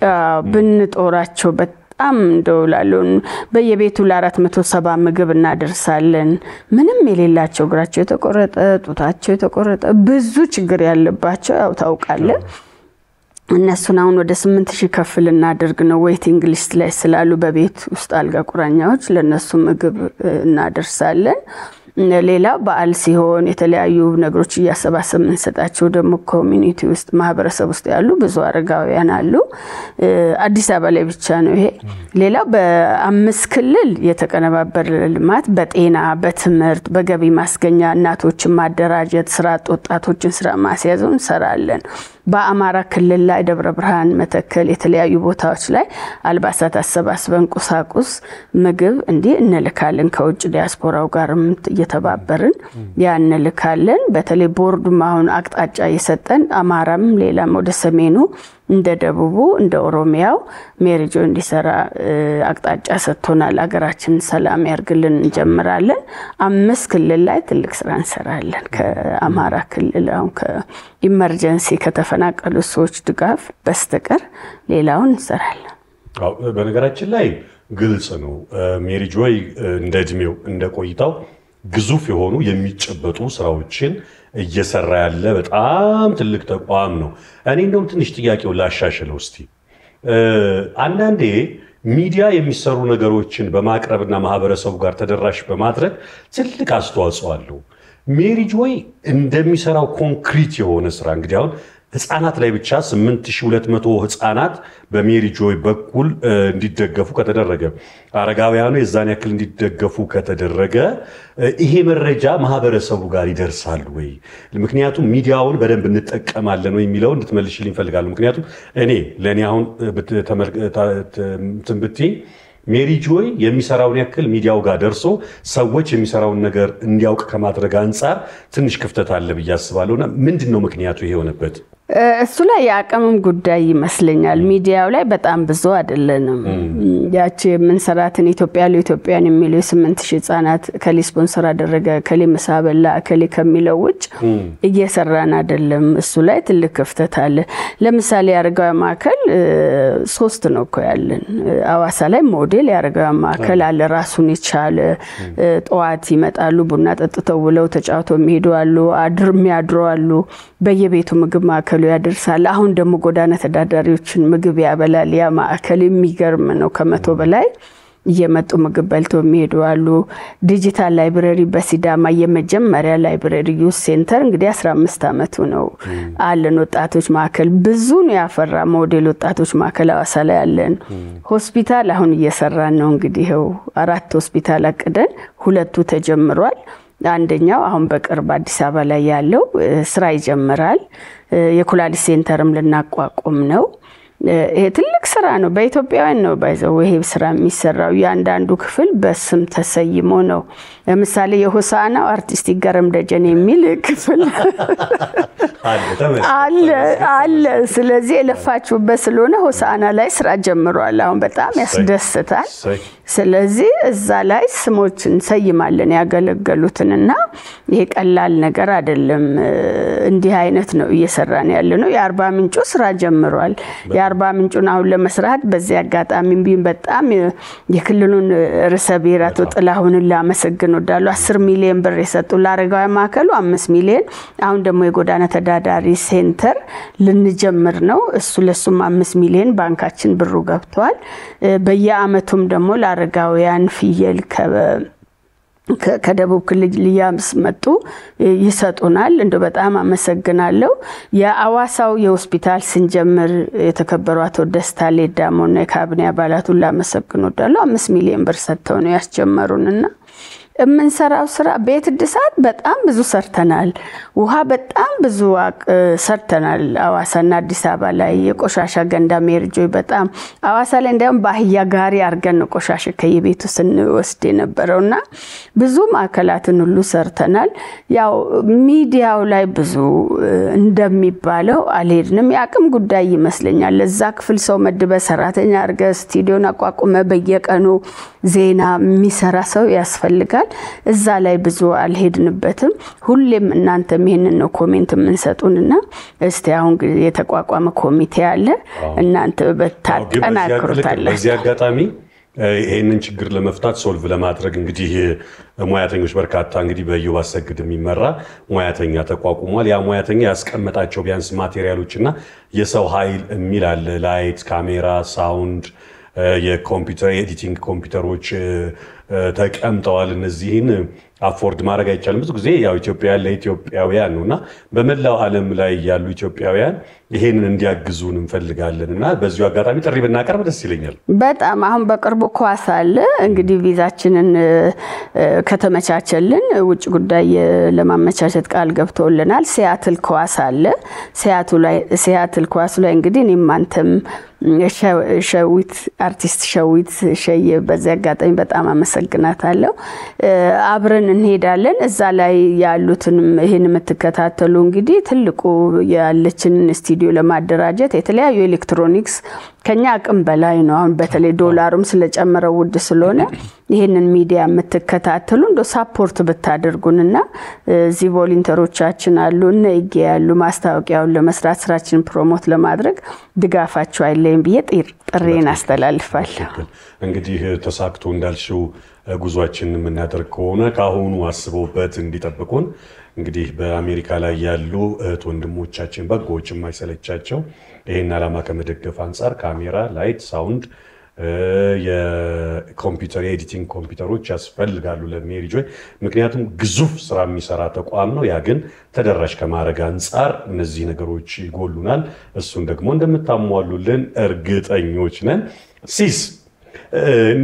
ብንጦራቸው በጣም እንደውላሉን በየቤቱ ለ470 ምግብ እናደርሳለን። ምንም የሌላቸው እግራቸው የተቆረጠ ጡታቸው የተቆረጠ ብዙ ችግር ያለባቸው ያው ታውቃለህ እነሱን አሁን ወደ 8000 ከፍ ልናደርግ ነው። ዌቲንግ ሊስት ላይ ስላሉ በቤት ውስጥ አልጋ ቁራኛዎች ለነሱ ምግብ እናደርሳለን። ሌላ በዓል ሲሆን የተለያዩ ነገሮች እያሰባሰብ እንሰጣቸው ደግሞ ኮሚኒቲ ውስጥ ማህበረሰብ ውስጥ ያሉ ብዙ አረጋውያን አሉ። አዲስ አበባ ላይ ብቻ ነው ይሄ። ሌላ በ5 ክልል የተቀነባበረ ልማት በጤና በትምህርት በገቢ ማስገኛ እናቶችን ማደራጀት ስራ ወጣቶችን ስራ ማስያዙን እንሰራለን። በአማራ ክልል ላይ ደብረ ብርሃን መተከል የተለያዩ ቦታዎች ላይ አልባሳት አሰባስበን ቁሳቁስ ምግብ እንዲህ እንልካለን። ከውጭ ዲያስፖራው ጋርም እየተባበርን ያን እንልካለን። በተለይ ቦርዱም አሁን አቅጣጫ እየሰጠን አማራም ሌላም ወደ ሰሜኑ እንደ ደቡቡ እንደ ኦሮሚያው ሜሪጆ እንዲሰራ አቅጣጫ ሰጥቶናል። አገራችን ሰላም ያርግልን እንጀምራለን። 5 ክልል ላይ ትልቅ ስራ እንሰራለን። ከአማራ ክልል አሁን ከኢመርጀንሲ ከተፈናቀሉ ሰዎች ድጋፍ በስተቀር ሌላውን እንሰራለን። በነገራችን ላይ ግልጽ ነው ሜሪጆ እንደ እድሜው እንደ ቆይታው ግዙፍ የሆኑ የሚጨበጡ ስራዎችን እየሰራ ያለ በጣም ትልቅ ተቋም ነው። እኔ እንደውም ትንሽ ጥያቄው ላሻሽለው እስቲ አንዳንዴ ሚዲያ የሚሰሩ ነገሮችን በማቅረብና ማህበረሰቡ ጋር ተደራሽ በማድረግ ትልቅ አስተዋጽኦ አለው። ሜሪጆ እንደሚሰራው ኮንክሪት የሆነ ስራ እንግዲህ አሁን ህፃናት ላይ ብቻ 8200 ህፃናት በሜሪጆ በኩል እንዲደገፉ ከተደረገ አረጋውያኑ የዛን ያክል እንዲደገፉ ከተደረገ ይሄ መረጃ ማህበረሰቡ ጋር ይደርሳል ወይ? ምክንያቱም ሚዲያውን በደንብ እንጠቀማለን ወይ የሚለው እንድትመልሽልኝ ፈልጋለሁ። ምክንያቱም እኔ ለኔ አሁን ትንብትኝ ሜሪጆ የሚሰራውን ያክል ሚዲያው ጋር ደርሶ ሰዎች የሚሰራውን ነገር እንዲያውቅ ከማድረግ አንፃር ትንሽ ክፍተት አለ ብዬ አስባለሁና ምንድነው ምክንያቱ ይሄ ሆነበት? እሱ ላይ ያቀመም ጉዳይ ይመስለኛል። ሚዲያው ላይ በጣም ብዙ አይደለንም። ያቺ ምን ሰራትን ኢትዮጵያ ለኢትዮጵያን የሚለው 8000 ህጻናት ከሊ ስፖንሰር አደረገ ከሊ መሳበላ ከሊ ከሚለው ውጭ እየሰራን አይደለም። እሱ ላይ ትልቅ ክፍተት አለ። ለምሳሌ ያረጋው ማከል 3 ነው እኮ ያለን። አዋሳ ላይ ሞዴል ያረጋው ማከል አለ ራሱን ይቻለ። ጧት ይመጣሉ ቡና ጠጥተው ውለው ተጫውተው የሚሄዱ አሉ፣ አድርም ያድሩ አሉ። በየቤቱ ምግብ ማከል ያደርሳል። አሁን ደግሞ ጎዳና ተዳዳሪዎችን ምግብ ያበላል። ያ ማከል የሚገርም ነው። ከ100 በላይ እየመጡ ምግብ በልተው የሚሄዱ አሉ። ዲጂታል ላይብረሪ በሲዳማ የመጀመሪያ ላይብረሪ ዩዝ ሴንተር እንግዲህ 15 አመቱ ነው አለን። ወጣቶች ማከል ብዙ ነው ያፈራ ሞዴል ወጣቶች ማከል አዋሳ ላይ አለን። ሆስፒታል አሁን እየሰራን ነው። እንግዲህ 4 ሆስፒታል አቅደን 2ቱ ተጀምሯል። አንደኛው አሁን በቅርብ አዲስ አበባ ላይ ያለው ስራ ይጀምራል። የኩላሊት ሴንተርም ልናቋቁም ነው። ይሄ ትልቅ ስራ ነው። በኢትዮጵያውያን ነው ባይዘው ይሄ ስራ የሚሰራው። ያንዳንዱ ክፍል በስም ተሰይሞ ነው። ለምሳሌ የሆሳና አርቲስት ይገረም ደጀን የሚል ክፍል አለ። ስለዚህ የለፋችሁበት ስለሆነ ሆሳና ላይ ስራ ጀምሯል። አሁን በጣም ያስደስታል። ስለዚህ እዛ ላይ ስሞችን ሰይማለን ያገለገሉትንና ይሄ ቀላል ነገር አይደለም። እንዲህ አይነት ነው እየሰራን ያለነው። የአርባ ምንጩ ስራ ጀምሯል። የአርባ ምንጩን አሁን ለመስራት በዚህ አጋጣሚ በጣም የክልሉን ርዕሰ ብሔር አቶ ጥላሁንን ላመሰግን ወዳሉ 10 ሚሊዮን ብር የሰጡ ለአረጋውያን ማዕከሉ 5 ሚሊዮን አሁን ደግሞ የጎዳና ተዳዳሪ ሴንተር ልንጀምር ነው። እሱ ለሱም 5 ሚሊዮን ባንካችን ብሩ ገብቷል። በየአመቱም ደግሞ ለአረጋውያን ፍየል ከደቡብ ክልል ሊያምስ መጡ ይሰጡናል። እንደው በጣም አመሰግናለሁ። የአዋሳው የሆስፒታል ስንጀምር የተከበሩ አቶ ደስታ ሌዳሞና የካቢኔ አባላቱን ላመሰግን ወዳለው 5 ሚሊዮን ብር ሰጥተው ነው ያስጀመሩንና የምንሰራው ስራ ቤት እድሳት በጣም ብዙ ሰርተናል። ውሃ በጣም ብዙ ሰርተናል። አዋሳና አዲስ አበባ ላይ የቆሻሻ ገንዳ ሜርጆይ በጣም አዋሳ ላይ እንደውም ባህያ ጋሪ አርገን ቆሻሻ ከየቤቱ ስንወስድ የነበረውና ብዙ ማዕከላትን ሁሉ ሰርተናል። ያው ሚዲያው ላይ ብዙ እንደሚባለው አልሄድንም። የአቅም ጉዳይ ይመስለኛል። ለዛ ክፍል ሰው መድበ ሰራተኛ አርገ ስቱዲዮን አቋቁመ በየቀኑ ዜና የሚሰራ ሰው ያስፈልጋል። እዛ ላይ ብዙ አልሄድንበትም። ሁሌም እናንተም ይሄንን ነው ኮሜንት የምንሰጡንና እስቲ አሁን የተቋቋመ ኮሚቴ አለ እናንተ በታጠናክሩታላችሁ። በዚህ አጋጣሚ ይሄንን ችግር ለመፍታት ሶልቭ ለማድረግ እንግዲህ ሙያተኞች በርካታ እንግዲህ በእዮብ አሰግድ የሚመራ ሙያተኛ ተቋቁሟል። ያ ሙያተኛ ያስቀመጣቸው ቢያንስ ማቴሪያሎችና የሰው ኃይል የሚል አለ። ላይት፣ ካሜራ፣ ሳውንድ፣ የኮምፒውተር ኤዲቲንግ ኮምፒውተሮች ተቀምጠዋል። እነዚህን አፎርድ ማድረግ አይቻልም። ብዙ ጊዜ ያው ኢትዮጵያውያን ለኢትዮጵያውያን ነውና በመላው ዓለም ላይ ያሉ ኢትዮጵያውያን ይሄንን እንዲያግዙን እንፈልጋለንና በዚሁ አጋጣሚ ጥሪ ብናቀርብ ደስ ይለኛል። በጣም አሁን በቅርቡ ኳስ አለ እንግዲህ ቪዛችንን ከተመቻቸልን ውጭ ጉዳይ ለማመቻቸት ቃል ገብቶልናል። ሲያትል ኳስ አለ። ሲያትል ኳስ ላይ እንግዲህ እኔም አንተም ሸዊት አርቲስት ሸዊት ሸየ በዚህ አጋጣሚ በጣም አመሰግናታለሁ። አብረን እንሄዳለን። እዛ ላይ ያሉትን ይሄን የምትከታተሉ እንግዲህ ትልቁ ያለችን ስቱዲዮ ለማደራጀት የተለያዩ ኤሌክትሮኒክስ ከኛ አቅም በላይ ነው። አሁን በተለይ ዶላሩም ስለጨመረው ውድ ስለሆነ ይሄንን ሚዲያ የምትከታተሉ እንዶ ሳፖርት ብታደርጉንና እዚህ ቮለንተሮቻችን አሉ እና ይገያሉ ማስታወቂያውን ለመስራት ስራችን ፕሮሞት ለማድረግ ድጋፋችሁ አይለይም ብዬ ጥሬን አስተላልፋለሁ። እንግዲህ ተሳክቶ እንዳልሽው ጉዟችን የምናደርግ ከሆነ ካሁኑ አስበውበት እንዲጠብቁን እንግዲህ በአሜሪካ ላይ ያሉ ወንድሞቻችን በጎዎች የማይሰለቻቸው ይሄን ዓላማ ከመደገፍ አንፃር ካሜራ፣ ላይት፣ ሳውንድ የኮምፒውተር ኤዲቲንግ ኮምፒውተሮች ያስፈልጋሉ ለሜሪጆይ። ምክንያቱም ግዙፍ ስራ የሚሰራ ተቋም ነው። ያ ግን ተደራሽ ከማድረግ አንፃር እነዚህ ነገሮች ይጎሉናል። እሱን ደግሞ እንደምታሟሉልን እርግጠኞች ነን። ሲስ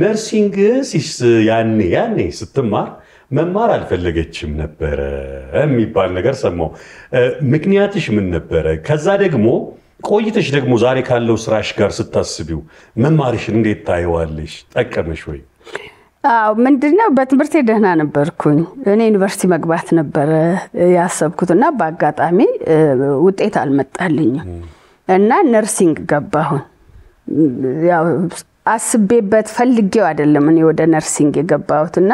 ነርሲንግ ሲስ ያኔ ስትማር መማር አልፈለገችም ነበር የሚባል ነገር ሰማው። ምክንያትሽ ምን ነበር? ከዛ ደግሞ ቆይተሽ ደግሞ ዛሬ ካለው ስራሽ ጋር ስታስቢው መማርሽን እንዴት ታየዋለሽ? ጠቀመሽ ወይ? ምንድነው በትምህርቴ ደህና ነበርኩኝ። እኔ ዩኒቨርሲቲ መግባት ነበር ያሰብኩትና በአጋጣሚ ውጤት አልመጣልኝም እና ነርሲንግ ገባሁ። ያው አስቤበት ፈልጌው አይደለም እኔ ወደ ነርሲንግ የገባሁትና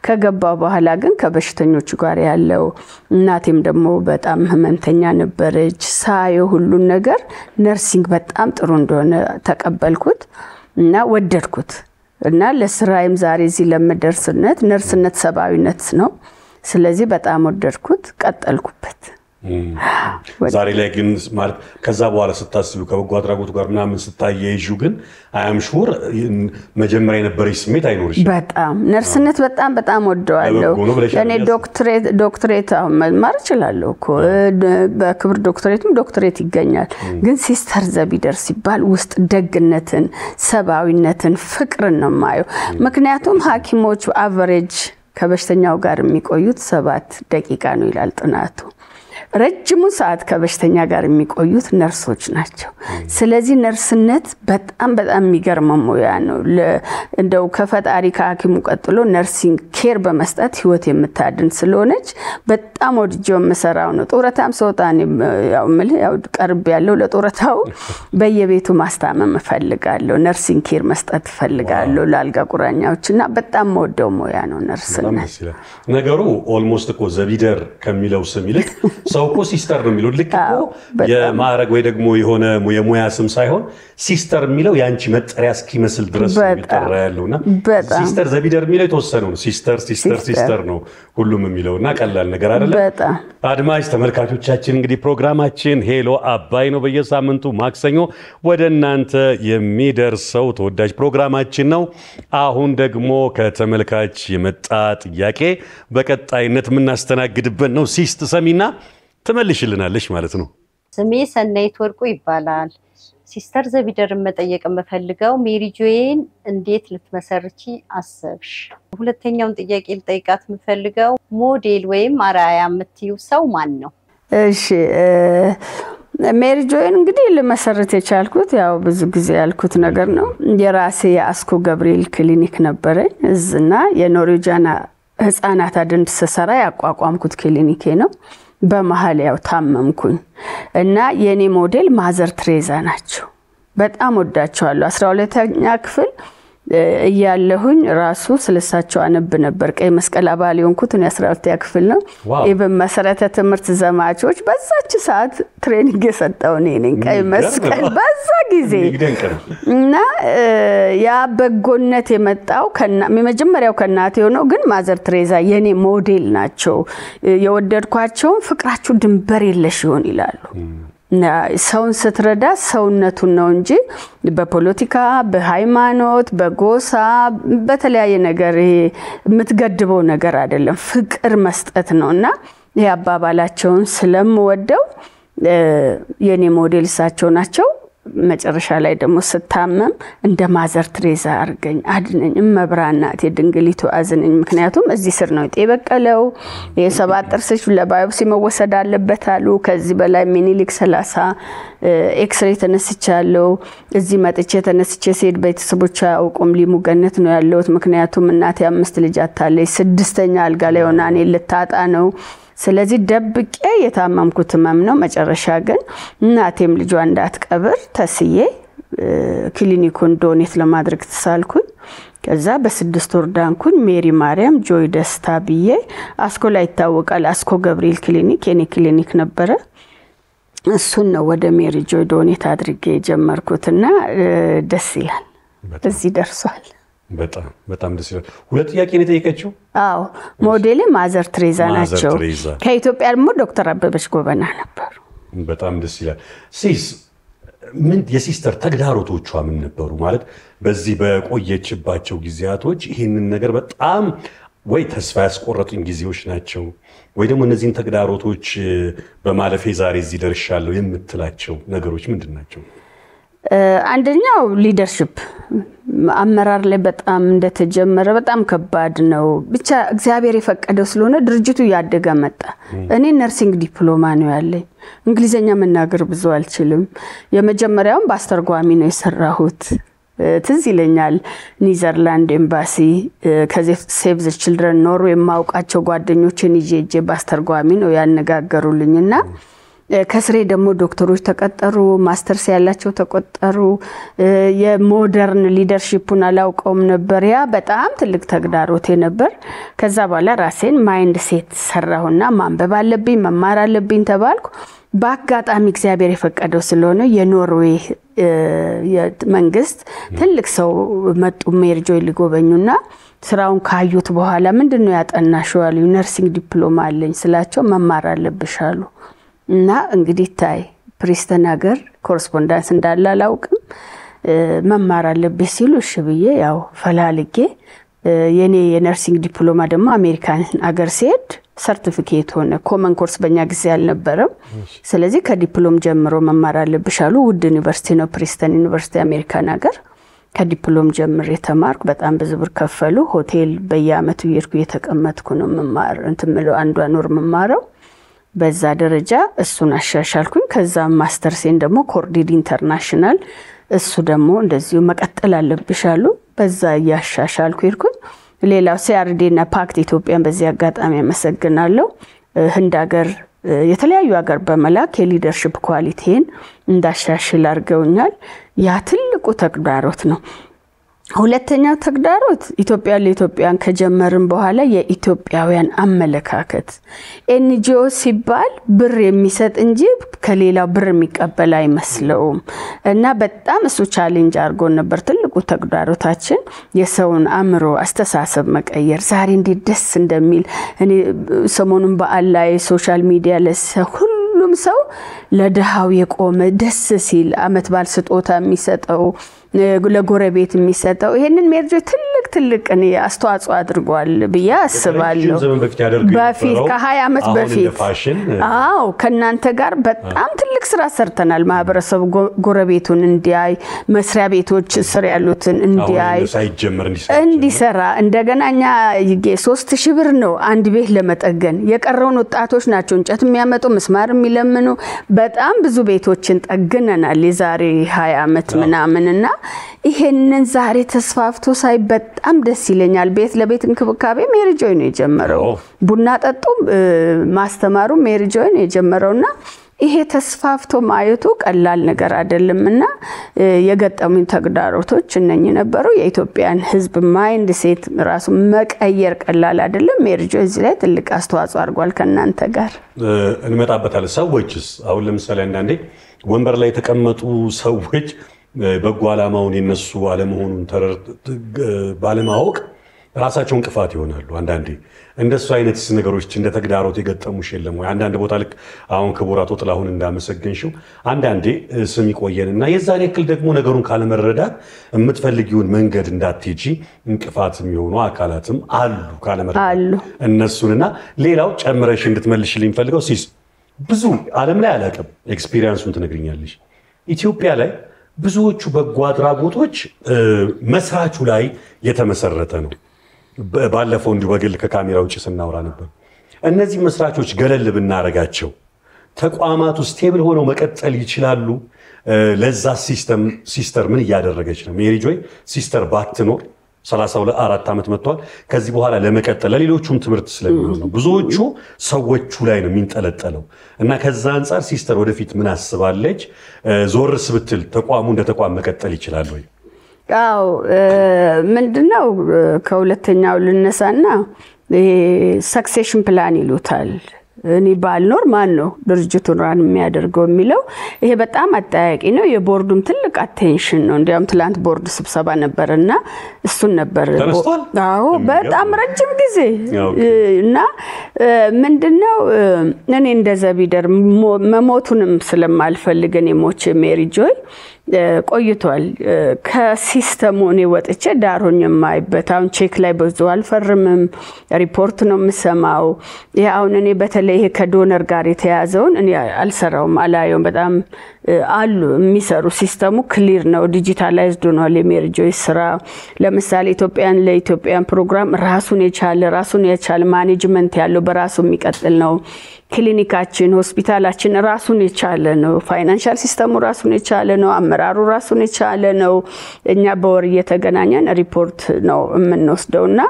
ከገባው በኋላ ግን ከበሽተኞቹ ጋር ያለው እናቴም ደግሞ በጣም ህመምተኛ ነበረች። ሳየው ሁሉ ነገር ነርሲንግ በጣም ጥሩ እንደሆነ ተቀበልኩት እና ወደድኩት እና ለስራዬም ዛሬ እዚህ ለምደርስነት ነርስነት ሰባዊነት ነው። ስለዚህ በጣም ወደድኩት፣ ቀጠልኩበት። ዛሬ ላይ ግን ማለት ከዛ በኋላ ስታስቡ ከበጎ አድራጎቱ ጋር ምናምን ስታያይዡ ግን አም ሹር መጀመሪያ የነበረሽ ስሜት አይኖርሽም? በጣም ነርስነት በጣም ወደዋለሁ። እኔ ዶክትሬት መማር እችላለሁ እኮ በክብር ዶክትሬት ይገኛል። ግን ሲስተር ዘቢደር ሲባል ውስጥ ደግነትን፣ ሰባዊነትን፣ ፍቅርን ነው የማየው። ምክንያቱም ሐኪሞች አቨሬጅ ከበሽተኛው ጋር የሚቆዩት 7 ደቂቃ ነው ይላል ጥናቱ። ረጅሙ ሰዓት ከበሽተኛ ጋር የሚቆዩት ነርሶች ናቸው። ስለዚህ ነርስነት በጣም የሚገርም ሙያ ነው። እንደው ከፈጣሪ ከሐኪሙ ቀጥሎ ነርሲንግ ኬር በመስጠት ህይወት የምታድን ስለሆነች በጣም ወድጄው መሰራው ነው። ጦረታም ሰውጣን ያው ቀርብ ያለው ለጦረታው በየቤቱ ማስታመም ፈልጋለሁ። ነርሲንግ ኬር መስጠት ፈልጋለሁ ለአልጋ ቁራኛዎችና በጣም ወደው ሙያ ነው ነርስነት። ነገሩ ኦልሞስት እኮ ዘቢደር ከሚለው ስም ይልቅ ሰው እኮ ሲስተር ነው የሚለው። ልክ እኮ የማዕረግ ወይ ደግሞ የሆነ የሙያ ስም ሳይሆን ሲስተር የሚለው ያንቺ መጠሪያ እስኪመስል ድረስ የሚጠራ ያለውና ሲስተር ዘቢደር የሚለው የተወሰነው ነው። ሲስተር ነው ሁሉም የሚለውና ቀላል ነገር አይደለም። አድማጭ ተመልካቾቻችን እንግዲህ ፕሮግራማችን ሄሎ አባይ ነው። በየሳምንቱ ማክሰኞ ወደ እናንተ የሚደርሰው ተወዳጅ ፕሮግራማችን ነው። አሁን ደግሞ ከተመልካች የመጣ ጥያቄ በቀጣይነት የምናስተናግድበት ነው። ሲስት ሰሚና ትመልሽልናለሽ ማለት ነው። ስሜ ሰናይት ወርቁ ይባላል። ሲስተር ዘቢደር መጠየቅ የምፈልገው ሜሪ ጆይን እንዴት ልትመሰርቺ አሰብሽ? ሁለተኛውን ጥያቄ ልጠይቃት የምፈልገው ሞዴል ወይም አርአያ የምትዩ ሰው ማን ነው? እሺ ሜሪ ጆይን እንግዲህ ልመሰርት የቻልኩት ያው ብዙ ጊዜ ያልኩት ነገር ነው። የራሴ የአስኮ ገብርኤል ክሊኒክ ነበረኝ እዝና የኖርዌጂያን ህፃናት አድን ተሰራ ያቋቋምኩት ክሊኒኬ ነው። በመሃል ያው ታመምኩኝ እና የኔ ሞዴል ማዘር ትሬዛ ናቸው። በጣም ወዳቸዋለሁ። 12ኛ ክፍል እያለሁኝ ራሱ ስለሳቸው አነብ ነበር። ቀይ መስቀል አባል የሆንኩት 12ኛ ክፍል ነው። ኢቭን መሰረተ ትምህርት ዘማቾች በዛች ሰዓት ትሬኒንግ የሰጠው እኔ ነኝ። ቀይ መስቀል በዛ ጊዜ እና ያ በጎነት የመጣው የመጀመሪያው ከናቴ ሆኖ ግን ማዘር ትሬዛ የኔ ሞዴል ናቸው። የወደድኳቸው ፍቅራቸው ድንበር የለሽ ይሆን ይላሉ። ሰውን ስትረዳ ሰውነቱን ነው እንጂ በፖለቲካ በሃይማኖት በጎሳ በተለያየ ነገር የምትገድበው ነገር አይደለም። ፍቅር መስጠት ነውና ያባባላቸውን ስለምወደው የኔ ሞዴል እሳቸው ናቸው። መጨረሻ ላይ ደግሞ ስታመም እንደ ማዘር ትሬዛ አርገኝ አድነኝ መብራናት የድንግሊቱ አዝነኝ። ምክንያቱም እዚህ ስር ነው የበቀለው የሰባት ጥርስሽ ለባዮፕሲ መወሰድ አለበት አሉ። ከዚህ በላይ ሚኒሊክ 30 ኤክስሬይ ተነስቻለሁ። እዚህ መጥቼ ተነስቼ ሲሄድ ቤተሰቦች አውቁም ሊሙገነት ነው ያለውት። ምክንያቱም እናቴ 5 ልጅ አታለች 6ኛ አልጋ ላይ ሆና እኔ ልታጣ ነው። ስለዚህ ደብቄ የታመምኩት ነው። መጨረሻ ግን እናቴም ልጇ እንዳትቀብር ተስዬ ክሊኒኩን ዶኔት ለማድረግ ተሳልኩኝ። ከዛ በ6 ወር ዳንኩኝ። ሜሪ ማርያም ጆይ ደስታ ብዬ አስኮ ላይ ይታወቃል። አስኮ ገብርኤል ክሊኒክ የኔ ክሊኒክ ነበረ። እሱን ነው ወደ ሜሪ ጆይ ዶኔት አድርጌ ጀመርኩትና ደስ ይላል። እዚህ ደርሷል። በጣም ደስ ይላል። ሁለት ጥያቄ ነው የጠየቀችው? አዎ ሞዴል ማዘር ትሬዛ ናቸው። ከኢትዮጵያ ደግሞ ዶክተር አበበች ጎበና ነበሩ። በጣም ደስ ይላል። ሲስ ምን የሲስተር ተግዳሮቶቿ ምን ነበሩ? ማለት በዚህ በቆየችባቸው ጊዜያቶች ይህንን ነገር በጣም ወይ ተስፋ ያስቆረጡኝ ጊዜዎች ናቸው ወይ ደግሞ እነዚህን ተግዳሮቶች በማለፌ ዛሬ እዚህ ደርሻለሁ የምትላቸው ነገሮች ምንድን ናቸው? አንደኛው ሊደርሺፕ አመራር ላይ በጣም እንደተጀመረ በጣም ከባድ ነው። ብቻ እግዚአብሔር የፈቀደው ስለሆነ ድርጅቱ ያደገ መጣ። እኔ ነርሲንግ ዲፕሎማ ነው ያለኝ። እንግሊዘኛ መናገር ብዙ አልችልም። የመጀመሪያውን በአስተርጓሚ ነው የሰራሁት። ትዝ ይለኛል ኒዘርላንድ ኤምባሲ ከዚህ ሴቭ ዘ ቺልድረን ኖርዌይ የማውቃቸው ጓደኞችን ይዤ በአስተርጓሚ ነው ያነጋገሩልኝና ከስሬ ደግሞ ዶክተሮች ተቀጠሩ፣ ማስተርስ ያላቸው ተቆጠሩ። የሞደርን ሊደርሺፑን አላውቀውም ነበር። ያ በጣም ትልቅ ተግዳሮቴ ነበር። ከዛ በኋላ ራሴን ማይንድ ሴት ሰራሁና ማንበብ አለብኝ መማር አለብኝ ተባልኩ። በአጋጣሚ እግዚአብሔር የፈቀደው ስለሆነ የኖርዌይ መንግስት ትልቅ ሰው መጡ ሜሪ ጆይ ሊጎበኙና ስራውን ካዩት በኋላ ምንድነው ያጠናሽው አሉኝ። ነርሲንግ ዲፕሎማ አለኝ ስላቸው መማር አለብሽ አሉ። እና እንግዲህ ታይ ፕሪስተን ሀገር ኮረስፖንዳንስ እንዳለ አላውቅም መማር አለብሽ ሲሉ እሺ ብዬ ያው ፈላልጌ የኔ የነርሲንግ ዲፕሎማ ደግሞ አሜሪካን ሀገር ሲሄድ ሰርቲፊኬት ሆነ። ኮመን ኮርስ በእኛ ጊዜ አልነበረም። ስለዚህ ከዲፕሎም ጀምሮ መማር አለብሽ አሉ። ውድ ዩኒቨርሲቲ ነው ፕሪስተን ዩኒቨርሲቲ አሜሪካን ሀገር። ከዲፕሎም ጀምሬ ተማርኩ። በጣም ብዙ ብር ከፈሉ። ሆቴል በየአመቱ ይርኩ የተቀመጥኩ ነው መማር እንትምለው አንዷ ኖር መማረው። በዛ ደረጃ እሱን አሻሻልኩኝ። ከዛ ማስተርሴን ደግሞ ኮርዲድ ኢንተርናሽናል እሱ ደግሞ እንደዚሁ መቀጠል አለብሽ አሉ። በዛ ያሻሻልኩ ይርኩኝ። ሌላው ሲአርዲና ፓክት ኢትዮጵያን በዚህ አጋጣሚ ያመሰግናለሁ። ህንድ ሀገር የተለያዩ ሀገር በመላክ የሊደርሺፕ ኳሊቲን እንዳሻሽል አድርገውኛል። ያ ትልቁ ተግዳሮት ነው። ሁለተኛው ተግዳሮት ኢትዮጵያን ከጀመርን በኋላ የኢትዮጵያውያን አመለካከት ኤንጂኦ ሲባል ብር የሚሰጥ እንጂ ከሌላው ብር የሚቀበል አይመስለውም እና በጣም እሱ ቻሌንጅ አድርጎ ነበር። ትልቁ ተግዳሮታችን የሰውን አእምሮ አስተሳሰብ መቀየር። ዛሬ እንዴት ደስ እንደሚል እኔ ሰሞኑን በዓል ላይ ሶሻል ሚዲያ ሁሉም ሰው ለድሃው የቆመ ደስ ሲል አመት ባል ስጦታ የሚሰጠው ለጎረቤት የሚሰጠው ይሄንን ሜሪጆይ ትልቅ እኔ አስተዋጽኦ አድርጓል ብዬ አስባለሁ። በፊት ከ20 ዓመት በፊት አዎ ከናንተ ጋር በጣም ትልቅ ስራ ሰርተናል። ማህበረሰቡ ጎረቤቱን እንዲያይ መስሪያ ቤቶች ስር ያሉትን እንዲያይ እንዲሰራ እንደገና እኛ 3000 ብር ነው አንድ ቤት ለመጠገን የቀረውን ወጣቶች ናቸው እንጨት የሚያመጡ መስማር የሚለምኑ በጣም ብዙ ቤቶችን ጠግነናል የዛሬ 20 ዓመት ምናምንና ይሄንን ዛሬ ተስፋፍቶ ሳይ በጣም ደስ ይለኛል። ቤት ለቤት እንክብካቤ ሜሪጆይ ነው የጀመረው። ቡና ጠጡ ማስተማሩ ሜሪጆይ ነው የጀመረውና ይሄ ተስፋፍቶ ማየቱ ቀላል ነገር አይደለምና የገጠሙኝ ተግዳሮቶች እነኚህ ነበሩ። የኢትዮጵያን ህዝብ ማይንድ ሴት ራሱ መቀየር ቀላል አይደለም። ሜሪጆይ እዚህ ላይ ትልቅ አስተዋጽኦ አድርጓል ከናንተ ጋር እንመጣበታለን። ሰዎችስ አሁን ለምሳሌ አንዳንዴ ወንበር ላይ የተቀመጡ ሰዎች በጎ ዓላማውን የነሱ አለመሆኑን ባለማወቅ ራሳቸው እንቅፋት ይሆናሉ። አንዳንዴ እንደሱ አይነት ነገሮች እንደ ተግዳሮት የገጠሙሽ የለም ወይ? አንዳንድ ቦታ ልክ አሁን ክቡር አቶ ጥላሁን እንዳመሰገንሽው አንዳንዴ ስም ይቆየንና የዛን ያክል ደግሞ ነገሩን ካለመረዳት የምትፈልጊውን መንገድ እንዳትሄጂ እንቅፋት የሚሆኑ አካላትም አሉ ካለመረዳት እነሱንና ሌላው ጨምረሽ እንድትመልሽልኝ ፈልገው ሲስ ብዙ ዓለም ላይ አላውቅም ኤክስፒሪየንሱን ትነግሪኛለሽ። ኢትዮጵያ ላይ ብዙዎቹ በጎ አድራጎቶች መስራቹ ላይ የተመሰረተ ነው። ባለፈው እንዲሁ በግል ከካሜራ ውጭ ስናወራ ነበር። እነዚህ መስራቾች ገለል ብናረጋቸው ተቋማቱ ስቴብል ሆነው መቀጠል ይችላሉ። ለዛ ሲስተር ምን እያደረገች ነው? ሜሪጆይ ሲስተር ባትኖር 34 ዓመት መጥቷል። ከዚህ በኋላ ለመቀጠል ለሌሎቹም ትምህርት ስለሚሆን ነው ብዙዎቹ ሰዎቹ ላይ ነው የሚንጠለጠለው እና ከዛ አንፃር ሲስተር ወደፊት ምን አስባለች? ዞርስ ብትል ተቋሙ እንደ ተቋም መቀጠል ይችላል ወይ? አዎ ምንድነው ከሁለተኛው ልነሳና ይሄ ሰክሴሽን ፕላን ይሉታል። እኔ ባልኖር ማን ነው ድርጅቱን ራን የሚያደርገው የሚለው ይሄ በጣም አጠያቂ ነው። የቦርዱም ትልቅ አቴንሽን ነው። እንዲያውም ትላንት ቦርድ ስብሰባ ነበርና እሱን ነበር አዎ በጣም ረጅም ጊዜ እና ምንድነው እኔ እንደዘቢደር መሞቱንም ስለማልፈልግ እኔ ሞቼ ሜሪጆይ ቆይቷል። ከሲስተሙ እኔ ወጥቼ ዳርሆኝ የማይበት አሁን ቼክ ላይ ብዙ አልፈርምም፣ ሪፖርት ነው የምሰማው። አሁን እኔ በተለይ ይሄ ከዶነር ጋር የተያዘውን እኔ አልሰራውም አላየውም። በጣም አሉ የሚሰሩ ሲስተሙ ክሊር ነው፣ ዲጂታላይዝድ ሆኗል የሜሪጆይ ስራ። ለምሳሌ ለኢትዮጵያን ፕሮግራም ራሱን የቻለ ማኔጅመንት ያለው በራሱ የሚቀጥል ነው። ክሊኒካችን ሆስፒታላችን ራሱን የቻለ ነው። ፋይናንሻል ሲስተሙ ራሱን የቻለ ነው። አመራሩ ራሱን የቻለ ነው። እኛ በወር እየተገናኘን ሪፖርት ነው የምንወስደውና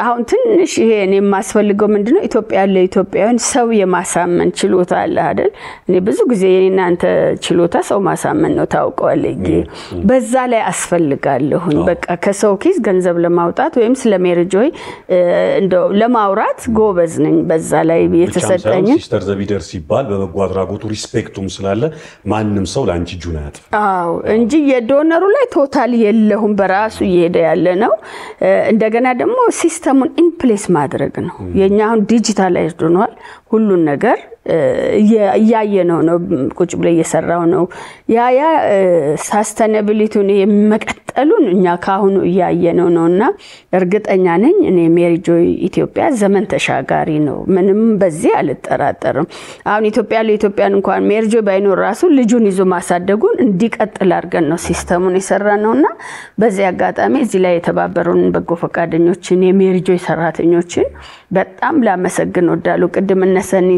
አሁን ትንሽ ይሄ እኔ የማስፈልገው ምንድነው ለኢትዮጵያውያን ሰው የማሳመን ችሎታ አለ አይደል? እኔ ብዙ ጊዜ እናንተ ችሎታ ሰው ማሳመን ነው ታውቀዋለኝ። በዛ ላይ አስፈልጋለሁኝ። በቃ ከሰው ኪስ ገንዘብ ለማውጣት ወይም ስለ ሜሪጆይ እንደው ለማውራት ጎበዝ ነኝ። በዛ ላይ የተሰጠኝ ሲስተር ዘቢደር ሲባል በበጎ አድራጎቱ ሪስፔክቱም ስላለ ማንንም ሰው ላንቺ ጁና ያጥፍ አዎ እንጂ የዶነሩ ላይ ቶታል የለሁም በራሱ እየሄደ ያለ ነው። እንደገና ደግሞ ሲስተሙን ኢንፕሌስ ማድረግ ነው። የኛ አሁን ዲጂታላይዝድ ሆኗል ሁሉን ነገር ያያየነው ነው ቁጭ ብለ እየሰራው ነው። ያ ሳስቴናቢሊቲውን የመቀጠሉን እኛ ካሁኑ ያያየነው ነውና እርግጠኛ ነኝ እኔ ሜሪጆይ ኢትዮጵያ ዘመን ተሻጋሪ ነው። ምንም በዚህ አልጠራጠርም። አሁን ለኢትዮጵያን እንኳን ሜሪጆይ ባይኖር ራሱ ልጁን ይዞ ማሳደጉን እንዲቀጥል አድርገን ነው ሲስተሙን የሰራነውና በዚህ አጋጣሚ እዚህ ላይ የተባበሩን በጎ ፈቃደኞችን የሜሪጆይ ሰራተኞችን በጣም ላመሰግን ወዳሉ። ቅድም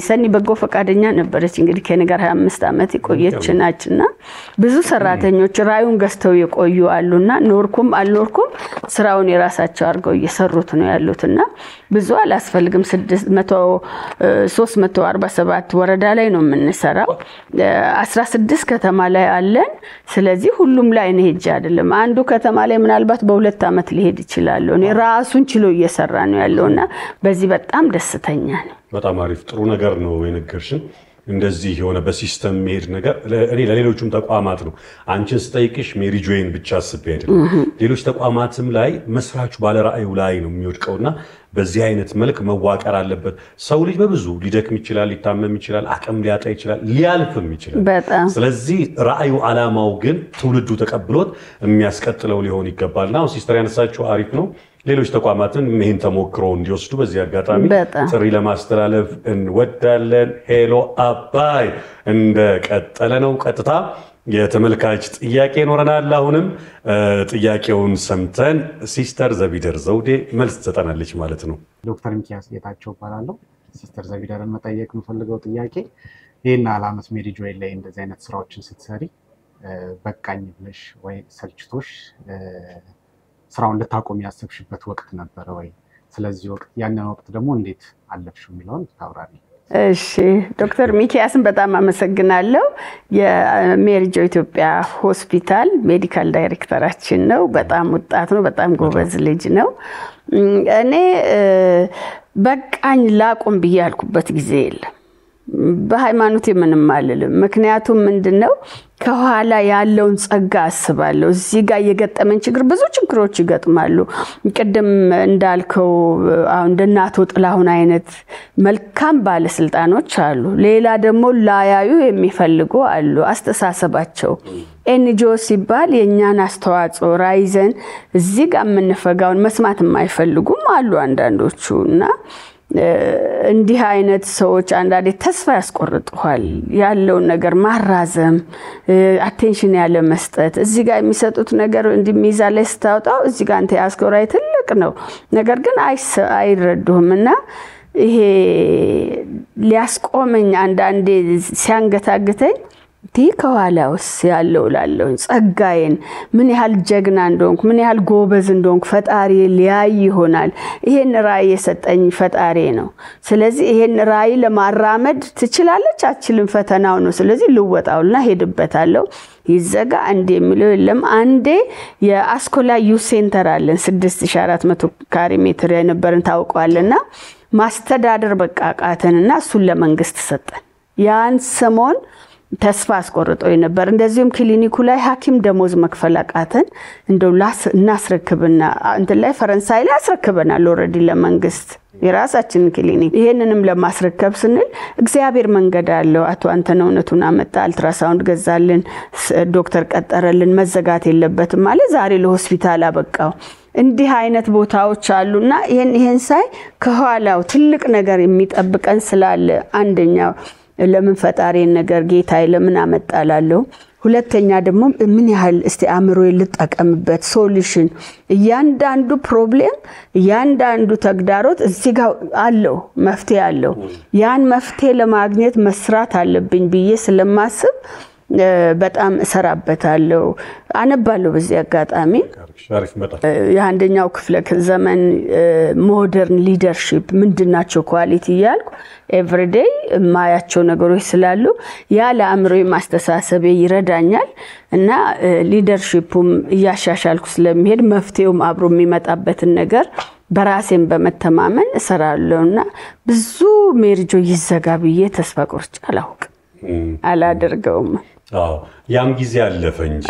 ሰኒ በጎ ፈቃደኛ ነበረች እንግዲህ ከኔ ጋር 25 ዓመት የቆየች ናችና ብዙ ሰራተኞች ራዩን ገዝተው የቆዩ አሉና ኖርኩም አልኖርኩም ስራውን የራሳቸው አድርገው እየሰሩት ነው ያሉትና ብዙ አላስፈልግም። 347 ወረዳ ላይ ነው የምንሰራው። 16 ከተማ ላይ አለን። ስለዚህ ሁሉም ላይ ነው ሄጄ አይደለም አንዱ ከተማ ላይ ምናልባት በ2 ዓመት ሊሄድ ይችላል። እኔ ራሱን ችሎ እየሰራ ነው ያለውና በዚህ በጣም ደስተኛ ነኝ። በጣም አሪፍ ጥሩ ነገር ነው የነገርሽን። እንደዚህ የሆነ በሲስተም መሄድ ነገር እኔ ለሌሎችም ተቋማት ነው አንቺን ስጠይቅሽ ሜሪ ጆይን ብቻ አስቤ አይደለም ሌሎች ተቋማትም ላይ መስራቹ ባለ ራዕዩ ላይ ነው የሚወድቀውና በዚህ አይነት መልክ መዋቀር አለበት ሰው ልጅ በብዙ ሊደክም ይችላል ሊታመም ይችላል አቅም ሊያጣ ይችላል ሊያልፍም ይችላል ስለዚህ ራዕዩ አላማው ግን ትውልዱ ተቀብሎት የሚያስቀጥለው ሊሆን ይገባልና አሁን ሲስተር ያነሳችው አሪፍ ነው ሌሎች ተቋማትን ይሄን ተሞክሮ እንዲወስዱ በዚህ አጋጣሚ ጥሪ ለማስተላለፍ እንወዳለን ሄሎ አባይ እንደቀጠለ ነው ቀጥታ የተመልካች ጥያቄ ኖረናል አሁንም ጥያቄውን ሰምተን ሲስተር ዘቢደር ዘውዴ መልስ ትሰጠናለች ማለት ነው ዶክተር ሚኪያስ ጌታቸው እባላለሁ ሲስተር ዘቢደርን መጠየቅ የምፈልገው ጥያቄ ይሄን አላመት ሜሪ ጆይን ላይ እንደዚህ አይነት ስራዎችን ስትሰሪ በቃኝ ብለሽ ወይ ሰልችቶሽ ስራውን ልታቆም ያሰብሽበት ወቅት ነበር ወይ ስለዚህ ወቅት ያንን ወቅት ደግሞ እንዴት አለፍሽው የሚለውን ታውራሪ እሺ ዶክተር ሚኪያስን በጣም አመሰግናለሁ የሜሪ ጆይ ኢትዮጵያ ሆስፒታል ሜዲካል ዳይሬክተራችን ነው በጣም ወጣት ነው በጣም ጎበዝ ልጅ ነው እኔ በቃኝ ላቆም ብያልኩበት ጊዜ የለም በሃይማኖት ምንም አልልም ምክንያቱም ምንድነው ከኋላ ያለውን ጸጋ አስባለሁ እዚህ ጋር የገጠመን ችግር ብዙ ችግሮች ይገጥማሉ ቀደም እንዳልከው አሁን እንደናቶ ጥላሁን አይነት መልካም ባለስልጣኖች አሉ ሌላ ደግሞ ላያዩ የሚፈልጉ አሉ አስተሳሰባቸው ኤንጂኦ ሲባል የኛን አስተዋጽኦ ራይዘን እዚህ ጋር ምንፈጋውን መስማት የማይፈልጉም አሉ አንዳንዶቹና እንዲህ አይነት ሰዎች አንዳንዴ ተስፋ ያስቆርጡሃል ያለውን ነገር ማራዘም አቴንሽን ያለ መስጠት እዚህ ጋር የሚሰጡት ነገር እንዲሚዛ ላይ ስታውጣው እዚህ ጋር አንተ ያስቆራይ ትልቅ ነው ነገር ግን አይረዱህምና ይሄ ሊያስቆመኝ አንዳንዴ ሲያንገታግተኝ ከኋላውስ ያለው ላለው ጸጋዬን ምን ያህል ጀግና እንደሆንኩ ምን ያህል ጎበዝ እንደሆንኩ ፈጣሪ ሊያይ ይሆናል ይሄን ራይ የሰጠኝ ፈጣሪ ነው ስለዚህ ይሄን ራይ ለማራመድ ትችላለች አችልም ፈተናው ነው ስለዚህ ልወጣውልና ሄድበታለሁ ይዘጋ እንደ የሚለው የለም አንዴ የአስኮላ ዩ ሴንተር አለን 6400 ካሬ ሜትር የነበረን ታውቋልና ማስተዳደር በቃቃተንና እሱን ለመንግስት ሰጠን ያን ሰሞን ተስፋ አስቆርጦኝ ነበር እንደዚሁም ክሊኒኩ ላይ ሐኪም ደሞዝ መክፈል አቃተን እንደው እናስረክብና እንት ላይ ፈረንሳይ ላይ አስረክበናል ኦሬዲ ለመንግስት የራሳችን ክሊኒክ ይሄንንም ለማስረከብ ስንል እግዚአብሔር መንገድ አለው አቶ አንተነው እውነቱን አመጣ አልትራሳውንድ ገዛልን ዶክተር ቀጠረልን መዘጋት የለበትም ማለት ዛሬ ለሆስፒታል አበቃው እንዲህ አይነት ቦታዎች አሉና ይሄን ሳይ ከኋላው ትልቅ ነገር የሚጠብቀን ስላለ አንደኛው ለምን ፈጣሪን ነገር ጌታዬ ለምን አመጣላለሁ ሁለተኛ ደግሞ ምን ያህል እስቲ አምሮዬ ልጠቀምበት ሶሉሽን ያንዳንዱ ፕሮብሌም ያንዳንዱ ተግዳሮት እዚህ ጋር አለው መፍትሄ አለው ያን መፍትሄ ለማግኘት መስራት አለብኝ ብዬ ስለማስብ በጣም እሰራበታለሁ አነባለሁ በዚህ አጋጣሚ የአንደኛው ክፍለ ዘመን ሞደርን ሊደርሺፕ ምንድናቸው ኳሊቲ ያልኩ ኤቭሪዴይ ማያቸው ነገሮች ስላሉ ያ ለአምሮዬ ማስተሳሰብ ይረዳኛል እና ሊደርሺፑም ያሻሻልኩ ስለሚሄድ መፍትሄውም አብሮ የሚመጣበትን ነገር በራሴን በመተማመን እሰራለሁና ብዙ ሜሪ ጆይ ይዘጋ ብዬ ተስፋ ቆርጬ አላደርገውም ያም ጊዜ አለፈ እንጂ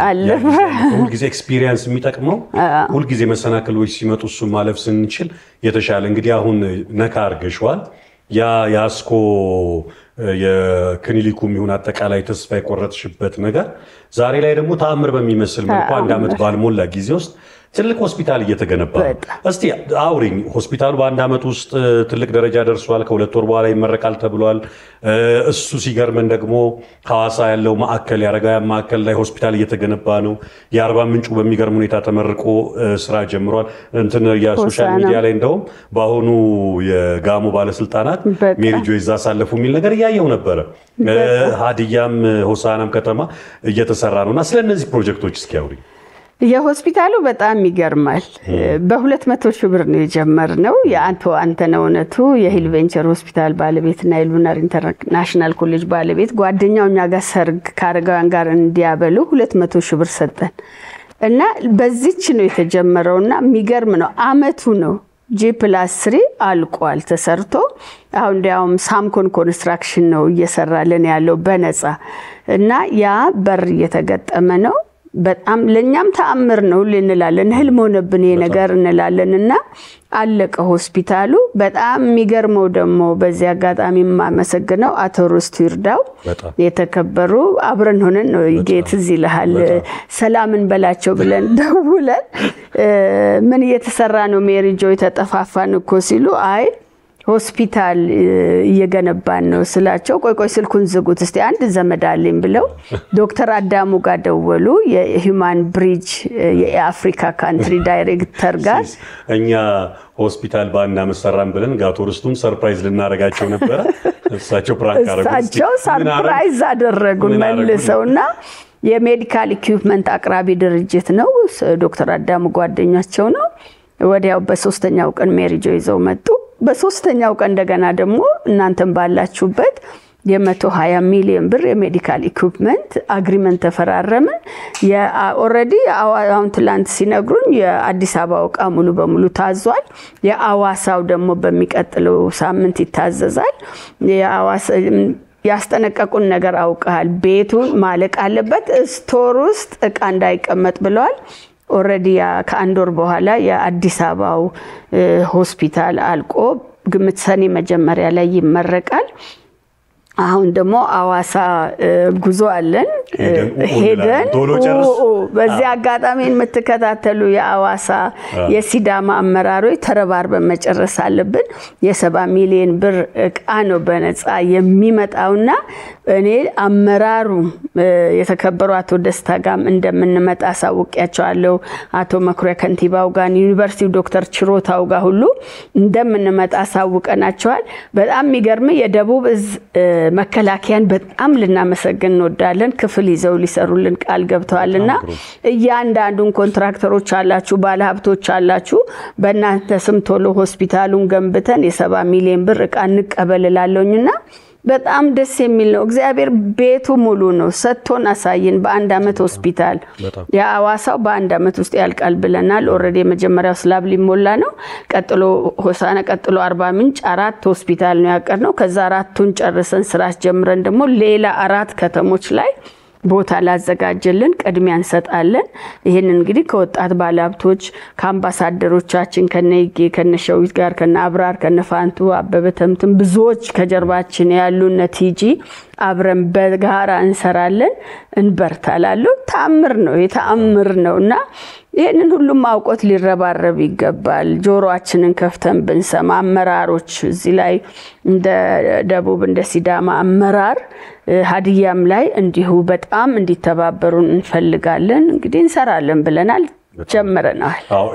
ሁሉ ጊዜ ኤክስፒሪየንስ የሚጠቅመው ሁሉ ጊዜ መሰናክሎች ሲመጡ እሱ ማለፍ ስንችል የተሻለ እንግዲህ አሁን ነካ አርገሽዋል ያ ያስኮ የክሊኒኩም ይሁን አጠቃላይ ተስፋ የቆረጥሽበት ነገር ዛሬ ላይ ደግሞ ተአምር በሚመስል መልኩ አንድ አመት ባልሞላ ጊዜ ውስጥ ትልቅ ሆስፒታል እየተገነባ እስቲ አውሪኝ ሆስፒታሉ በአንድ አመት ውስጥ ትልቅ ደረጃ ደርሷል ከሁለት ወር በኋላ ይመረቃል ተብሏል እሱ ሲገርመን ደግሞ ሐዋሳ ያለው ማዕከል ያረጋውያን ማዕከል ላይ ሆስፒታል እየተገነባ ነው የአርባ ምንጩ በሚገርም ሁኔታ ተመርቆ ስራ ጀምሯል እንትን የሶሻል ሚዲያ ላይ እንደውም በአሁኑ የጋሞ ባለስልጣናት ሜሪ ጆይ ዛሳለፉ የሚል ነገር ያየው ነበር ሀዲያም ሆሳናም ከተማ እየተሰራ ነውና ስለነዚህ ፕሮጀክቶች እስኪ አውሪኝ የሆስፒታሉ በጣም ይገርማል በ200 ሺህ ብር ነው የጀመርነው አንተነው እውነቱ የሂል ቬንቸር ሆስፒታል ባለቤትና የሉናር ኢንተርናሽናል ኮሌጅ ባለቤት ጓደኛውኛ ጋር ሰርግ ካረጋውያን ጋር እንዲያበሉ 200 ሺህ ብር ሰጠን እና በዚች ነው የተጀመረውና የሚገርም ነው አመቱ ነው G+3 አልቋል ተሰርቶ አሁን እንዲያውም ሳምኮን ኮንስትራክሽን ነው እየሰራልን ያለው በነፃ እና ያ በር እየተገጠመ ነው በጣም ለኛም ተአምር ነው ልንላለን ህልም ሆነብን ይሄ ነገር እንላለንና አለቀ ሆስፒታሉ በጣም የሚገርመው ደግሞ በዚህ አጋጣሚ ማመሰግነው አቶ ርስቱ ይርዳው የተከበሩ አብረን ሆነን ነው ጌት እዚህ ለሃል ሰላምን በላቸው ብለን ደውለን ምን እየተሰራ ነው ሜሪ ጆይ ተጠፋፋን እኮ ሲሉ አይ ሆስፒታል እየገነባን ነው ስላቸው ቆይ ስልኩን ዝጉት እስቲ አንድ ዘመድ አለኝ ብለው ዶክተር አዳሙ ጋር ደወሉ የሂዩማን ብሪጅ የአፍሪካ ካንትሪ ዳይሬክተር ጋር እኛ ሆስፒታል ባንዳ መሰራን ብለን ጋቶ ርስቱን ሰርፕራይዝ ልናረጋቸው ነበር እሳቸው ፕራንክ አረጋቸው ሰርፕራይዝ አደረጉን መልሰውና የሜዲካል ኢኩዊፕመንት አቅራቢ ድርጅት ነው ዶክተር አዳሙ ጓደኛቸው ነው ወዲያው በሶስተኛው ቀን ሜሪ ጆይ ይዘው መጡ በሶስተኛው ቀን እንደገና ደግሞ እናንተም ባላችሁበት የ120 ሚሊዮን ብር የሜዲካል ኢኩዊፕመንት አግሪመንት ተፈራረመ ኦሬዲ አሁን ትላንት ሲነግሩን የአዲስ አበባው ዕቃ ሙሉ በሙሉ ታዟል የአዋሳው ደግሞ በሚቀጥለው ሳምንት ይታዘዛል የአዋሳ ያስጠነቀቁን ነገር አውቃል ቤቱን ማለቅ አለበት ስቶር ውስጥ ዕቃ እንዳይቀመጥ ብለዋል ኦሬዲ ከአንድ ወር በኋላ የአዲስ አበባው ሆስፒታል አልቆ ግምት ሰኔ መጀመሪያ ላይ ይመረቃል አሁን ደግሞ አዋሳ ጉዞ አለን ሄደን በዚህ አጋጣሚ የምትከታተሉ የአዋሳ የሲዳማ አመራሮች ተረባርበን መጨረስ አለብን የ7 ሚሊዮን ብር ዕቃ ነው በነፃ የሚመጣውና እኔ አመራሩ የተከበሩ አቶ ደስታ ጋም እንደምንመጣ ሳውቂያቸዋለሁ አቶ መኩሪያ ከንቲባው ጋር ዩኒቨርሲቲ ዶክተር ችሮታው ጋር ሁሉ እንደምንመጣ ሳውቀናቸዋል በጣም የሚገርም የደቡብ መከላከያን በጣም ልናመሰግን እንወዳለን ክፍል ይዘው ሊሰሩልን ቃል ገብተዋልና እያንዳንዱን ኮንትራክተሮች አላችሁ ባለሀብቶች አላችሁ በእናንተ ስም ቶሎ ሆስፒታሉን ገንብተን የ7 ሚሊዮን ብር ዕቃ እንቀበልላለውኝና በጣም ደስ የሚል ነው እግዚአብሔር ቤቱ ሙሉ ነው ሰጥቶን አሳየን በአንድ አመት ሆስፒታል ያዋሳው በአንድ አመት ውስጥ ያልቃል ብለናል ኦሬዲ መጀመሪያው ስላብ ሊሞላ ነው ቀጥሎ ሆሳና ቀጥሎ 40 ምንጭ 4 ሆስፒታል ነው ያቀርነው ከዛ 4ቱን ጨርሰን ስራስ ጀምረን ደግሞ ሌላ 4 ከተሞች ላይ ቦታ ላዘጋጀልን ቅድሚያ እንሰጣለን ይሄን እንግዲህ ከወጣት ባለሀብቶች ከአምባሳደሮቻችን ከነይጌ ከነሸዊት ጋር ከነአብራር ከነፋንቱ አበበተምትም ብዙዎች ከጀርባችን ያሉ ነቲጂ አብረን በጋራ እንሰራለን እንበርታላሉ ተአምር ነው የተአምር ነውና ይሄንን ሁሉም አውቆት ሊረባረብ ይገባል ጆሮአችንን ከፍተን ብንሰማ አመራሮች እዚህ ላይ እንደ ደቡብ እንደ ሲዳማ አመራር ሀዲያም ላይ እንዲሁ በጣም እንዲተባበሩን እንፈልጋለን እንግዲህ እንሰራለን ብለናል ጀመረናል አዎ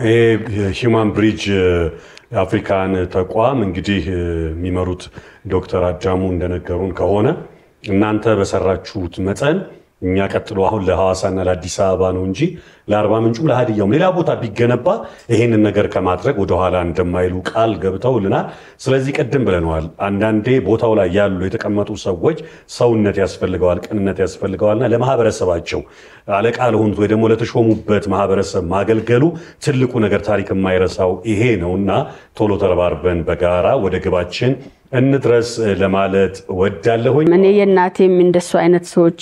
ሂዩማን ብሪጅ አፍሪካን ተቋም እንግዲህ የሚመሩት ዶክተር አዳሙ እንደነገሩን ከሆነ እናንተ በሰራችሁት መጠን እኛ ቀጥሎ አሁን ለሐዋሳና ለአዲስ አበባ ነው እንጂ ለአርባ ምንጩ ለሀዲያው ሌላ ቦታ ቢገነባ ይሄንን ነገር ከማድረግ ወደ ኋላ እንደማይሉ ቃል ገብተውልናል ስለዚህ ቀደም ብለናል አንዳንዴ ቦታው ላይ ያሉ የተቀመጡ ሰዎች ሰውነት ያስፈልገዋል ቅንነት ያስፈልገዋልና ለማህበረሰባቸው አለቃ ለሆኑት ወይ ደግሞ ለተሾሙበት ማህበረሰብ ማገልገሉ ትልቁ ነገር ታሪክ የማይረሳው ይሄ ነውና ቶሎ ተረባርበን በጋራ ወደ ግባችን እንድረስ ለማለት ወዳለሁኝ እኔ የናቴም እንደሱ አይነት ሰዎች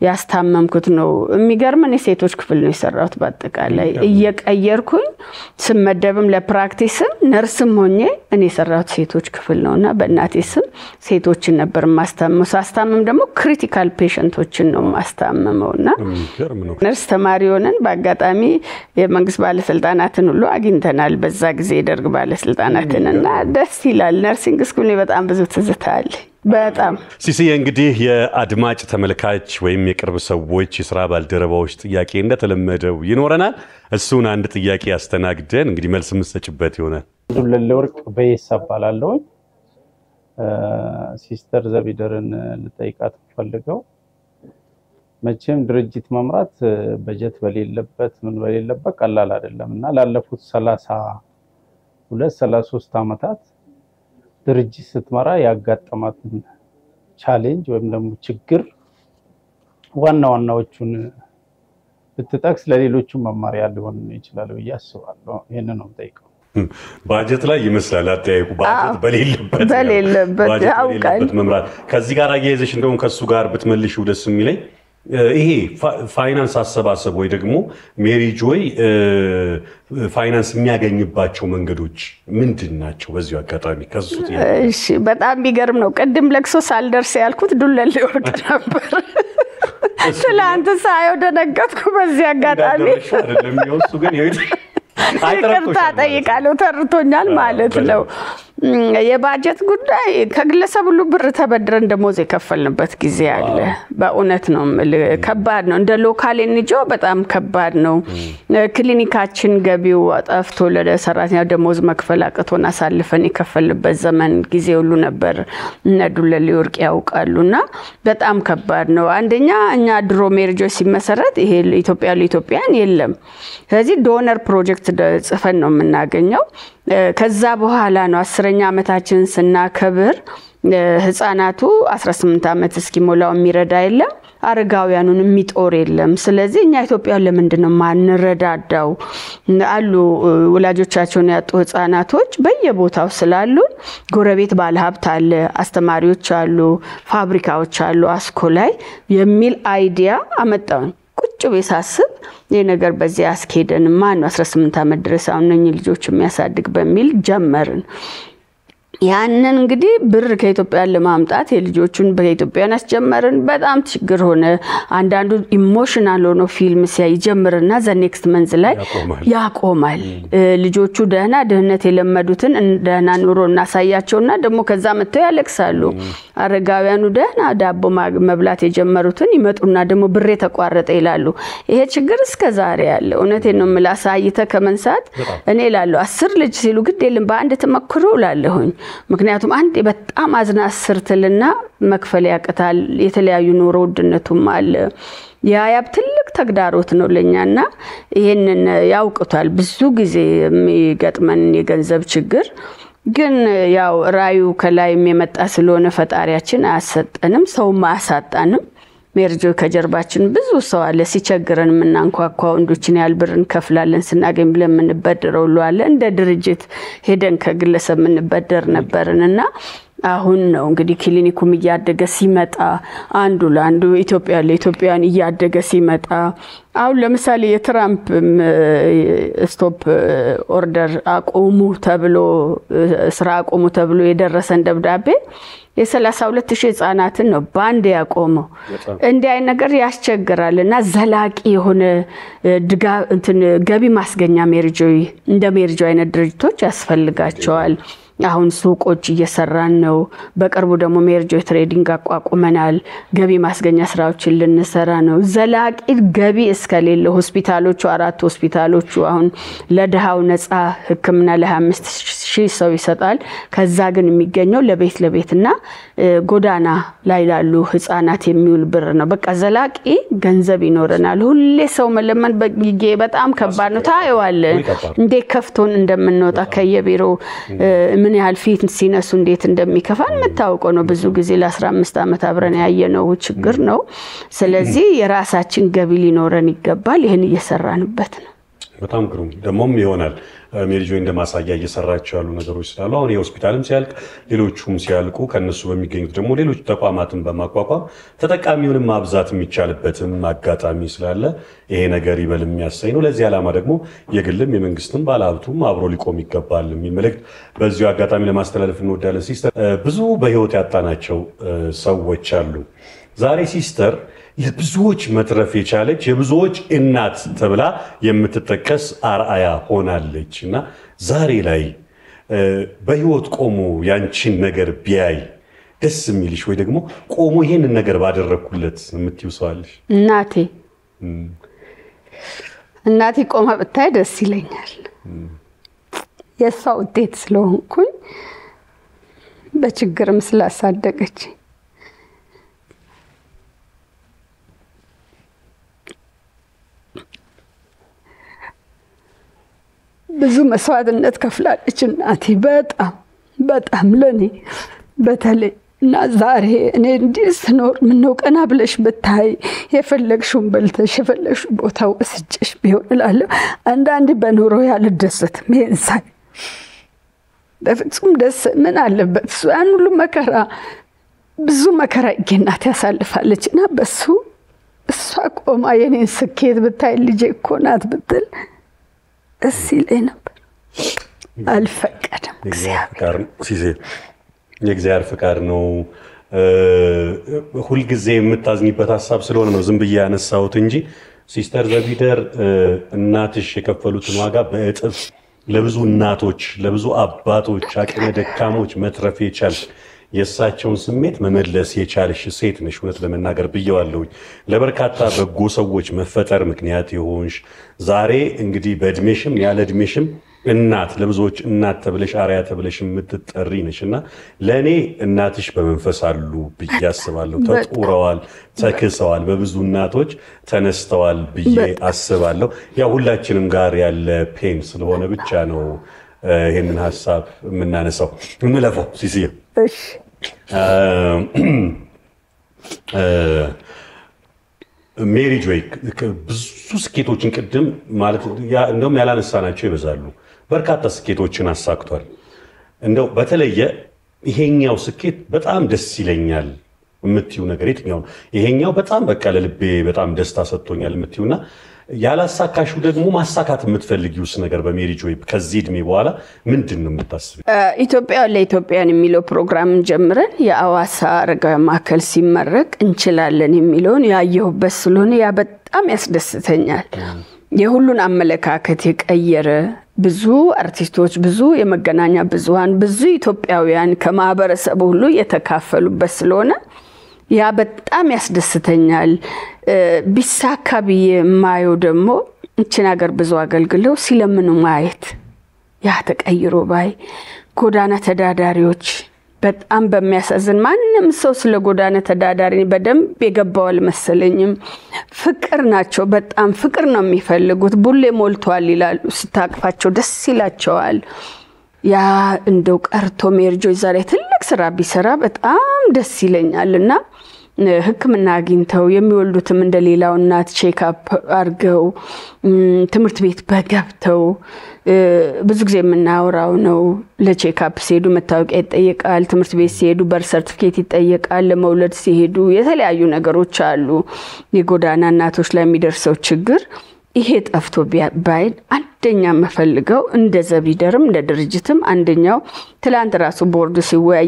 ያስታመምኩት ነው የሚገርም እኔ ሴቶች ክፍል ነው የሰራሁት በአጠቃላይ እየቀየርኩኝ ስመደብም ለፕራክቲስም ነርስም ሆኜ እኔ የሰራሁት ሴቶች ክፍል ነውና በእናቴ ስም ሴቶችን ነበር ማስታመም ደግሞ ክሪቲካል ፔሸንቶችን ነው ማስታመመውና ነርስ ተማሪ ሆነን በአጋጣሚ የመንግስት ባለስልጣናትን ሁሉ አግኝተናል በዛ ጊዜ ደርግ ባለስልጣናትንና ደስ ይላል ነርሲንግ ስኩል በጣም ብዙ ትዝታል በጣም ሲሲ እንግዲህ የአድማጭ ተመልካች ወይም የቅርብ ሰዎች የሥራ ባልደረባዎች ጥያቄ እንደተለመደው ይኖረናል እሱን አንድ ጥያቄ ያስተናግደን እንግዲህ መልስ መስጠችበት ይሆናል ለወርቅ በይሰባላለው ሲስተር ዘቢደርን ልጠይቃት ፈልገው መቼም ድርጅት መምራት በጀት በሌለበት ምን በሌለበት ቀላል አይደለምና ላለፉት 33 አመታት ድርጅት ስትመራ ያጋጠማትን ቻሌንጅ ወይም ደግሞ ችግር ዋናዎቹን ብትጠቅስ ለሌሎቹ መማሪያ ሊሆን ይችላል ብዬ አስባለሁ ይሄንን ነው የምጠይቀው ባጀት ላይ ይመስላል አጠያየቁ ባጀት በሌለበት ያውቃል መምራት ከዚህ ጋር አያይዘሽ እንደውም ከሱ ጋር ብትመልሺው ደስ የሚለኝ ይሄ ፋይናንስ አሰባሰብ ወይ ደግሞ ሜሪ ጆይ ፋይናንስ የሚያገኝባቸው መንገዶች ምንድናቸው በዚሁ አጋጣሚ ከሱ እሺ በጣም ቢገርም ነው ቅድም ለክሶ ሳልደርስ ያልኩት ዱለል ሊወርድ ነበር ትላንት ሳይው ደነገጥኩ በዚህ አጋጣሚ አይደለም ይወሱ ግን ይቅርታ ጠይቃለሁ ተርቶኛል ማለት ነው የባጀት ጉዳይ ከግለሰብ ሁሉ ብር ተበድረን ደሞዝ የከፈልንበት ጊዜ አለ በእውነት ነው ከባድ ነው እንደ ሎካል እንጆ በጣም ከባድ ነው ክሊኒካችን ገቢው ጠፍቶ ለሰራተኛ ደሞዝ መክፈል አቅቶና ሳልፈን የከፈልበት ዘመን ጊዜ ሁሉ ነበር ነዱለል ሊወርቅ ያውቃሉና በጣም ከባድ ነው አንደኛ እኛ ድሮ ሜርጆ ሲመሰረት ይሄ ለኢትዮጵያን የለም ስለዚህ ዶነር ፕሮጀክት ጽፈን ነው የምናገኘው ከዛ በኋላ ነው 10ኛ ዓመታችን ስናከብር ህፃናቱ 18 ዓመት እስኪሞላው የሚረዳ የለም አረጋውያኑን የሚጦር የለም ስለዚህ እኛ ኢትዮጵያ ለምንድነው ማንረዳዳው አሉ ወላጆቻቸውን ያጡ ህፃናቶች በየቦታው ስላሉ ጎረቤት ባለሀብት አለ አስተማሪዎች አሉ ፋብሪካዎች አሉ አስኮ ላይ የሚል አይዲያ አመጣው ቁጭ በሳስብ የነገር በዚህ አስኬደን ማን 18 ዓመት ድረስ አሁን ልጆች የሚያሳድግ በሚል ጀመርን ያንን እንግዲህ ብር ከኢትዮጵያ ለማምጣት የልጆቹን በኢትዮጵያን አስጀመርን በጣም ችግር ሆነ አንዳንዱ ኢሞሽናል ሆኖ ፊልም ሲያይጀምርና ዘ ኔክስት መንዝ ላይ ያቆማል ልጆቹ ደህና ደህነት የለመዱትን ደህና ኑሮ እናሳያቸውና ደግሞ ከዛ መተው ያለቅሳሉ አረጋውያኑ ደህና ዳቦ መብላት የጀመሩትን ይመጡና ደግሞ ብር ተቋረጠ ይላሉ ይሄ ችግር እስከ ዛሬ ያለ እውነቴን ነው ምላሳይተ ከመንሳት እኔ እላለሁ 10 ልጅ ሲሉ ግድ የለም በአንድ ተመክሮ እላለሁኝ ምክንያቱም አንዴ በጣም አዝና ስርትልና መክፈል ያቀታል የተለያዩ ኑሮ ውድነቱም አለ ያያብ ትልቅ ተግዳሮት ነው ለኛና ይሄንን ያውቁታል ብዙ ጊዜ የሚገጥመን የገንዘብ ችግር ግን ያው ራዩ ከላይ የመጣ ስለሆነ ፈጣሪያችን አያሰጠንም ሰው ማያሳጣንም ሜርጆ ከጀርባችን ብዙ ሰው አለ ሲቸግረን ምናንኳኳው እንዶችን ያልብርን ከፍላለን ስናገኝ ብለን ምንበደረው አለ እንደ ድርጅት ሄደን ከግለሰብ ምንበደር ነበርንና አሁን ነው እንግዲህ ክሊኒኩም ያደገ ሲመጣ አንዱ ለአንዱ ለኢትዮጵያን ያደገ ሲመጣ አሁን ለምሳሌ የትራምፕ ስቶፕ ኦርደር አቆሙ ተብሎ ስራ አቆሙ ተብሎ የደረሰን ደብዳቤ የ32000 ህፃናትን ነው ባንድ ያቆመው እንዲህ አይነት ነገር ያስቸግራልና ዘላቂ የሆነ ገቢ ማስገኛ ሜርጆይ እንደ ሜርጆ አይነት ድርጅቶች ያስፈልጋቸዋል አሁን ሱቆች እየሰራን ነው በቅርቡ ደግሞ ሜርጆ ትሬዲንግ አቋቁመናል ገቢ ማስገኛ ስራዎችን ልንሰራ ነው ዘላቂ ገቢ እስከሌለ ሆስፒታሎቹ 4 ሆስፒታሎቹ አሁን ለደሃው ነፃ ህክምና ለ25000 ሰው ይሰጣል ከዛ ግን የሚገኘው ለቤትና ጎዳና ላይ ያሉ ህፃናት የሚውል ብር ነው በቃ ዘላቂ ገንዘብ ይኖርናል ሁሌ ሰው መለመን በጣም ከባድ ነው ታየዋለ እንዴ ከፍቶን እንደምንወጣ ከየቢሮ ምን ያህል ፊት ሲነሱ እንዴት እንደሚከፋን መታወቀው ነው ብዙ ጊዜ ለ15 ዓመት አብረን ያየነው ችግር ነው ስለዚህ የራሳችን ገቢ ሊኖረን ይገባል ይሄን እየሰራንበት ነው በጣም ግሩም ደሞም ይሆናል ሜርጆ እንደማሳያ እየሰራቸው ያሉ ነገሮች ስላሉ አሁን የሆስፒታልም ሲያልቅ ሌሎቹም ሲያልቁ ከነሱ በሚገኙት ደግሞ ሌሎች ተቋማትን በማቋቋም ተጠቃሚውን ማብዛት የሚቻልበትም አጋጣሚ ስላለ ይሄ ነገር ይበል የሚያሳይ ነው ለዚህ ዓላማ ደግሞ የግልም የመንግስትም ባለሀብቱም አብሮ ሊቆም ይገባል የሚመለክት በዚሁ አጋጣሚ ለማስተላለፍ እንወዳለን ሲስተር ብዙ በህይወት ያጣናቸው ሰዎች አሉ ዛሬ ሲስተር ለብዙዎች መትረፍ የቻለች የብዙዎች እናት ተብላ የምትጠቀስ አርአያ ሆናለችና ዛሬ ላይ በህይወት ቆሞ ያንቺን ነገር ቢያይ ደስ የሚልሽ ወይ ደግሞ ቆሞ ይሄንን ነገር ባደረኩለት የምትይው ሰው አለሽ እናቴ ቆማ ብታይ ደስ ይለኛል የሷ ውጤት ስለሆንኩኝ በችግርም ስላሳደገች ብዙ መስዋዕትነት ከፍላለች እናቴ በጣም ለኔ በተለይ እና ዛሬ እኔ እንዲስ ኖር ምን ነው ቀና ብለሽ ብታይ የፈለግሽውን በልተሽ የፈለግሽው ቦታ ወስጭሽ ቢሆን እላለሁ አንዳንዴ በኑሮ ያልደሰትም ይንሳይ በፍጹም ደስ ምን አለበት እሱ ያን ሁሉ መከራ ብዙ መከራ እናት ያሳልፋለች እና በሱ እሷ ቆማ የኔን ስኬት ብታይ ልጄ እኮ ናት ብትል ደስ ይለኝ ነበር። አልፈቀደም። የእግዚአብሔር ፍቃድ ነው። ሁል ጊዜ የምታዝኝበት ሐሳብ ስለሆነ ነው ዝም ብዬ ያነሳሁት እንጂ ሲስተር ዘቢደር እናትሽ የከፈሉትን ዋጋ በእጥፍ ለብዙ እናቶች ለብዙ አባቶች አቅመ ደካሞች መትረፍ የቻልሽ የእሳቸውን ስሜት መመለስ የቻልሽ ሴት ነሽ። እውነት ለመናገር ብየዋለሁኝ ለበርካታ በጎ ሰዎች መፈጠር ምክንያት የሆንሽ ዛሬ እንግዲህ በእድሜሽም ያለ እድሜሽም እናት ለብዙዎች እናት ተብለሽ አርአያ ተብለሽ የምትጠሪ ነሽና ለእኔ እናትሽ በመንፈስ አሉ ብዬ አስባለሁ። ተጦረዋል፣ ተክሰዋል፣ በብዙ እናቶች ተነስተዋል ብዬ አስባለሁ። ያው ሁላችንም ጋር ያለ ፔን ስለሆነ ብቻ ነው ይሄንን ሐሳብ የምናነሳው። እንለፈው ሲሲዬ። እሺ ሜሪ ጆይ ብዙ ስኬቶችን ቅድም ማለት እንደውም ያላነሳናቸው ይበዛሉ። በርካታ ስኬቶችን አሳክቷል። እንደው በተለየ ይሄኛው ስኬት በጣም ደስ ይለኛል የምትዩ ነገር የትኛው ነው? ይሄኛው በጣም በቃ ለልቤ በጣም ደስታ ሰጥቶኛል የምትዩና ያላሳካሹ ደግሞ ማሳካት የምትፈልጊውስ ነገር በሜሪ ጆይ ከዚህ እድሜ በኋላ ምንድን ነው የምታስቢው? ኢትዮጵያ ለኢትዮጵያን የሚለው ፕሮግራም ጀምረን የአዋሳ አረጋውያን ማዕከል ሲመረቅ እንችላለን የሚለውን ያየሁበት ስለሆነ ያ በጣም ያስደስተኛል። የሁሉን አመለካከት የቀየረ ብዙ አርቲስቶች ብዙ የመገናኛ ብዙሃን ብዙ ኢትዮጵያውያን ከማህበረሰቡ ሁሉ የተካፈሉበት ስለሆነ ያ በጣም ያስደስተኛል። ቢሳካ ብዬ ማየው ደግሞ እቺን ሀገር ብዙ አገልግለው ሲለምኑ ማየት ያ ተቀይሮ ባይ ጎዳና ተዳዳሪዎች በጣም በሚያሳዝን ማንንም ሰው ስለ ጎዳና ተዳዳሪ በደንብ የገባው አልመሰለኝም። ፍቅር ናቸው፣ በጣም ፍቅር ነው የሚፈልጉት። ቡሌ ሞልቷል ይላሉ፣ ስታቅፋቸው ደስ ይላቸዋል። ያ እንደው ቀርቶ ሜሪ ጆይ ዛሬ ትልቅ ስራ ቢሰራ በጣም ደስ ይለኛልና ሕክምና አግኝተው የሚወልዱትም እንደሌላው እናት ቼክ አፕ አርገው ትምህርት ቤት በገብተው ብዙ ጊዜ የምናወራው ነው። ለቼክ አፕ ሲሄዱ መታወቂያ ይጠየቃል፣ ትምህርት ቤት ሲሄዱ በር ሰርቲፊኬት ይጠየቃል፣ ለመውለድ ሲሄዱ የተለያዩ ነገሮች አሉ። የጎዳና እናቶች ላይ የሚደርሰው ችግር ይሄ ጠፍቶ ባይል አንደኛ መፈልገው እንደ ዘቢደርም እንደ ድርጅትም አንደኛው ትላንት ራሱ ቦርድ ሲወያይ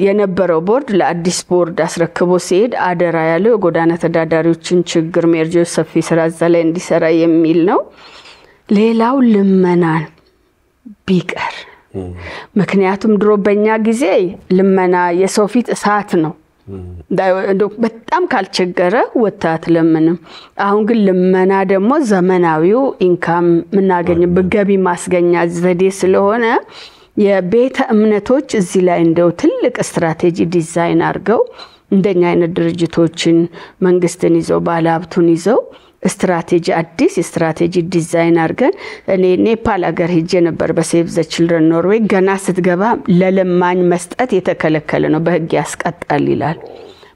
የነበረው ቦርድ ለአዲስ ቦርድ አስረክቦ ሲሄድ አደራ ያለው የጎዳና ተዳዳሪዎችን ችግር ሜሪ ጆይ ሰፊ ስራ እዛ ላይ እንዲሰራ የሚል ነው። ሌላው ልመናን ቢቀር ምክንያቱም ድሮ በእኛ ጊዜ ልመና የሰው ፊት እሳት ነው። በጣም ካልቸገረ ወጣት ለምንም። አሁን ግን ልመና ደግሞ ዘመናዊው ኢንካም ምናገኝበት ገቢ ማስገኛ ዘዴ ስለሆነ የቤተ እምነቶች እዚህ ላይ እንደው ትልቅ ስትራቴጂ ዲዛይን አድርገው እንደኛ አይነት ድርጅቶችን መንግስትን ይዘው ባለሀብቱን ይዘው ስትራቴጂ አዲስ ስትራቴጂ ዲዛይን አድርገን እኔ ኔፓል ሀገር ሄጄ ነበር በሴቭ ዘ ችልድረን ኖርዌይ። ገና ስትገባ ለለማኝ መስጠት የተከለከለ ነው፣ በህግ ያስቀጣል ይላል።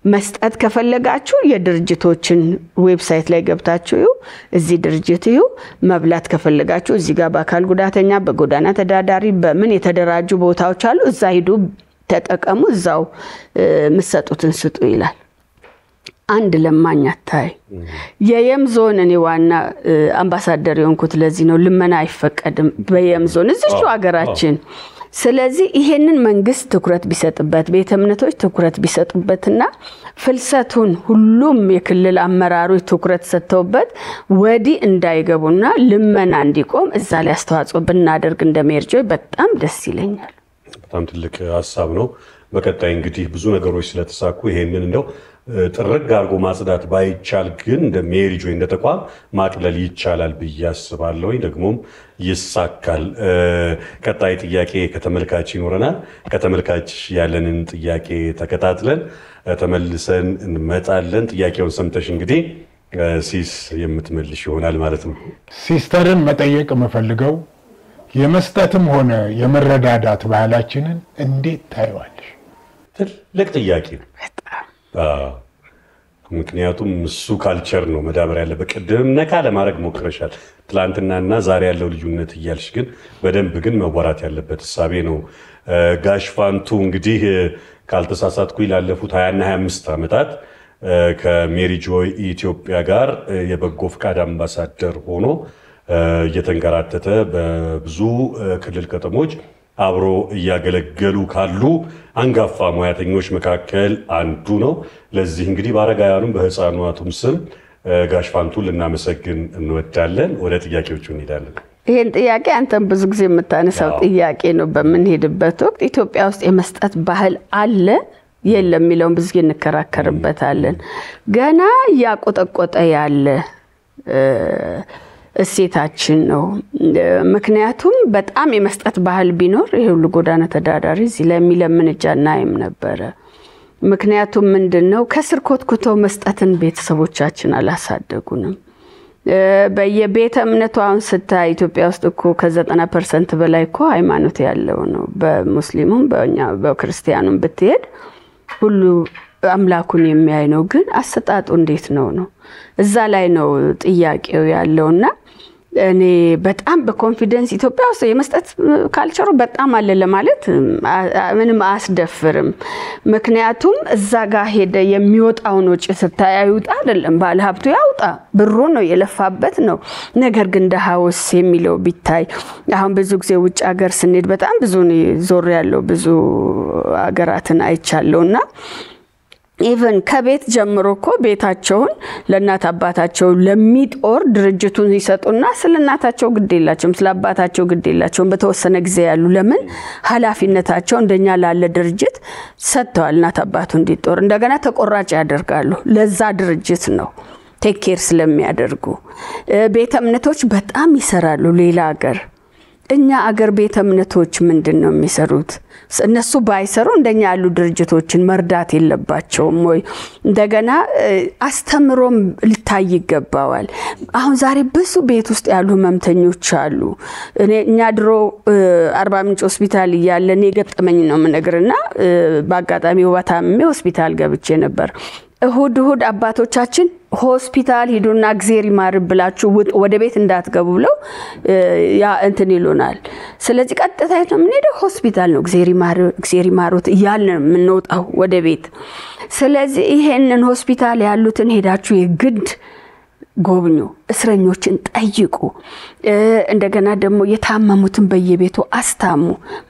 መስጠት ከፈለጋችሁ የድርጅቶችን ዌብሳይት ላይ ገብታችሁ እዚህ ድርጅት መብላት ከፈለጋችሁ እዚህ ጋር በአካል ጉዳተኛ በጎዳና ተዳዳሪ በምን የተደራጁ ቦታዎች አሉ፣ እዛ ሂዱ ተጠቀሙ፣ እዛው ምሰጡትን ስጡ ይላል። አንድ ለማኝ አታይ የየም ዞን እኔ ዋና አምባሳደር የሆንኩት ለዚህ ነው። ልመና አይፈቀድም በየም ዞን እዚሁ ሀገራችን። ስለዚህ ይሄንን መንግስት ትኩረት ቢሰጥበት ቤተ እምነቶች ትኩረት ቢሰጡበትና ፍልሰቱን ሁሉም የክልል አመራሮች ትኩረት ሰጥተውበት ወዲህ እንዳይገቡና ልመና እንዲቆም እዛ ላይ አስተዋጽኦ ብናደርግ እንደ ሜሪ ጆይ በጣም ደስ ይለኛል። በጣም ትልቅ ሐሳብ ነው። በቀጣይ እንግዲህ ብዙ ነገሮች ስለተሳኩ ይሄንን እንደው ጥርግ አርጎ ማጽዳት ባይቻል ግን እንደ ሜሪ ጆይ እንደ ተቋም ማቅለል ይቻላል ብዬ አስባለሁ። ደግሞም ይሳካል። ቀጣይ ጥያቄ ከተመልካች ይኖረናል። ከተመልካች ያለንን ጥያቄ ተከታትለን ተመልሰን እንመጣለን። ጥያቄውን ሰምተሽ እንግዲህ ሲስ የምትመልሽ ይሆናል ማለት ነው። ሲስተርን መጠየቅ የምፈልገው የመስጠትም ሆነ የመረዳዳት ባህላችንን እንዴት ታይዋለሽ? ትልቅ ጥያቄ ነው። ምክንያቱም እሱ ካልቸር ነው መዳበር ያለበት። ቅድም ነካ ለማድረግ ሞክረሻል ትላንትናና ዛሬ ያለው ልዩነት እያልሽ፣ ግን በደንብ ግን መወራት ያለበት እሳቤ ነው። ጋሽ ፋንቱ እንግዲህ ካልተሳሳትኩኝ ላለፉት 20 እና 25 ዓመታት ከሜሪ ጆይ ኢትዮጵያ ጋር የበጎ ፍቃድ አምባሳደር ሆኖ እየተንከራተተ በብዙ ክልል ከተሞች አብሮ እያገለገሉ ካሉ አንጋፋ ሙያተኞች መካከል አንዱ ነው። ለዚህ እንግዲህ በአረጋውያኑም በህፃናቱም ስም ጋሽ ፋንቱን ልናመሰግን እንወዳለን። ወደ ጥያቄዎቹ እንሄዳለን። ይሄን ጥያቄ አንተም ብዙ ጊዜ የምታነሳው ጥያቄ ነው። በምንሄድበት ወቅት ኢትዮጵያ ውስጥ የመስጠት ባህል አለ የለም የሚለውን ብዙ ጊዜ እንከራከርበታለን። ገና ያቆጠቆጠ ያለ እሴታችን ነው። ምክንያቱም በጣም የመስጠት ባህል ቢኖር ይሄ ሁሉ ጎዳና ተዳዳሪ እዚህ ላይ የሚለምን እጅ አናይም ነበረ። ምክንያቱም ምንድነው ከስር ኮትኩተው መስጠትን ቤተሰቦቻችን አላሳደጉንም። በየቤተ እምነቱ አሁን ስታይ ኢትዮጵያ ውስጥ እኮ ከ90% በላይ እኮ ሃይማኖት ያለው ነው። በሙስሊሙም በእኛ በክርስቲያኑም ብትሄድ ሁሉ አምላኩን የሚያይ ነው። ግን አሰጣጡ እንዴት ነው እዛ ላይ ነው ጥያቄው ያለውና እኔ በጣም በኮንፊደንስ ኢትዮጵያ ውስጥ የመስጠት ካልቸሩ በጣም አለ ለማለት ምንም አስደፍርም። ምክንያቱም እዛ ጋር ሄደ የሚወጣው ነው ስታይ አይውጣ አይደለም ባለ ሀብቱ ያውጣ ብሩ ነው የለፋበት ነው። ነገር ግን ደሃውስ የሚለው ቢታይ አሁን ብዙ ጊዜ ውጭ ሀገር ስንሄድ በጣም ብዙ ዞር ያለው ብዙ ሀገራትን አይቻለውና ኢቨን ከቤት ጀምሮ እኮ ቤታቸውን ለእናት አባታቸው ለሚጦር ድርጅቱን ይሰጡና ስለናታቸው ግድ የላቸውም ስለአባታቸው ግድ የላቸውም። በተወሰነ ጊዜ ያሉ ለምን ኃላፊነታቸው እንደኛ ላለ ድርጅት ሰጥተዋል እናት አባቱ እንዲጦር እንደገና ተቆራጭ ያደርጋሉ። ለዛ ድርጅት ነው ቴክ ኬር ስለሚያደርጉ። ቤተ እምነቶች በጣም ይሰራሉ ሌላ ሀገር። እኛ አገር ቤተ እምነቶች ምንድነው የሚሰሩት? እነሱ ባይሰሩ እንደኛ ያሉ ድርጅቶችን መርዳት የለባቸውም ወይ? እንደገና አስተምሮም ሊታይ ይገባዋል። አሁን ዛሬ ብዙ ቤት ውስጥ ያሉ ህመምተኞች አሉ። እኛ ድሮ አርባ ምንጭ ሆስፒታል እያለን የገጠመኝ ነው የምነግርና በአጋጣሚ ወታምሜ ሆስፒታል ገብቼ ነበር። እሁድ አባቶቻችን ሆስፒታል ሂዱና እግዚአብሔር ይማር ብላችሁ ወደ ቤት እንዳትገቡ ብለው ያ እንትን ይሉናል። ስለዚህ ቀጥታ ነው የምንሄደው ሆስፒታል ነው እግዚአብሔር ይማሩት እያልን የምንወጣው ወደ ቤት። ስለዚህ ይሄንን ሆስፒታል ያሉትን ሄዳችሁ የግድ ጎብኙ፣ እስረኞችን ጠይቁ፣ እንደገና ደግሞ የታመሙትን በየቤቱ አስታሙ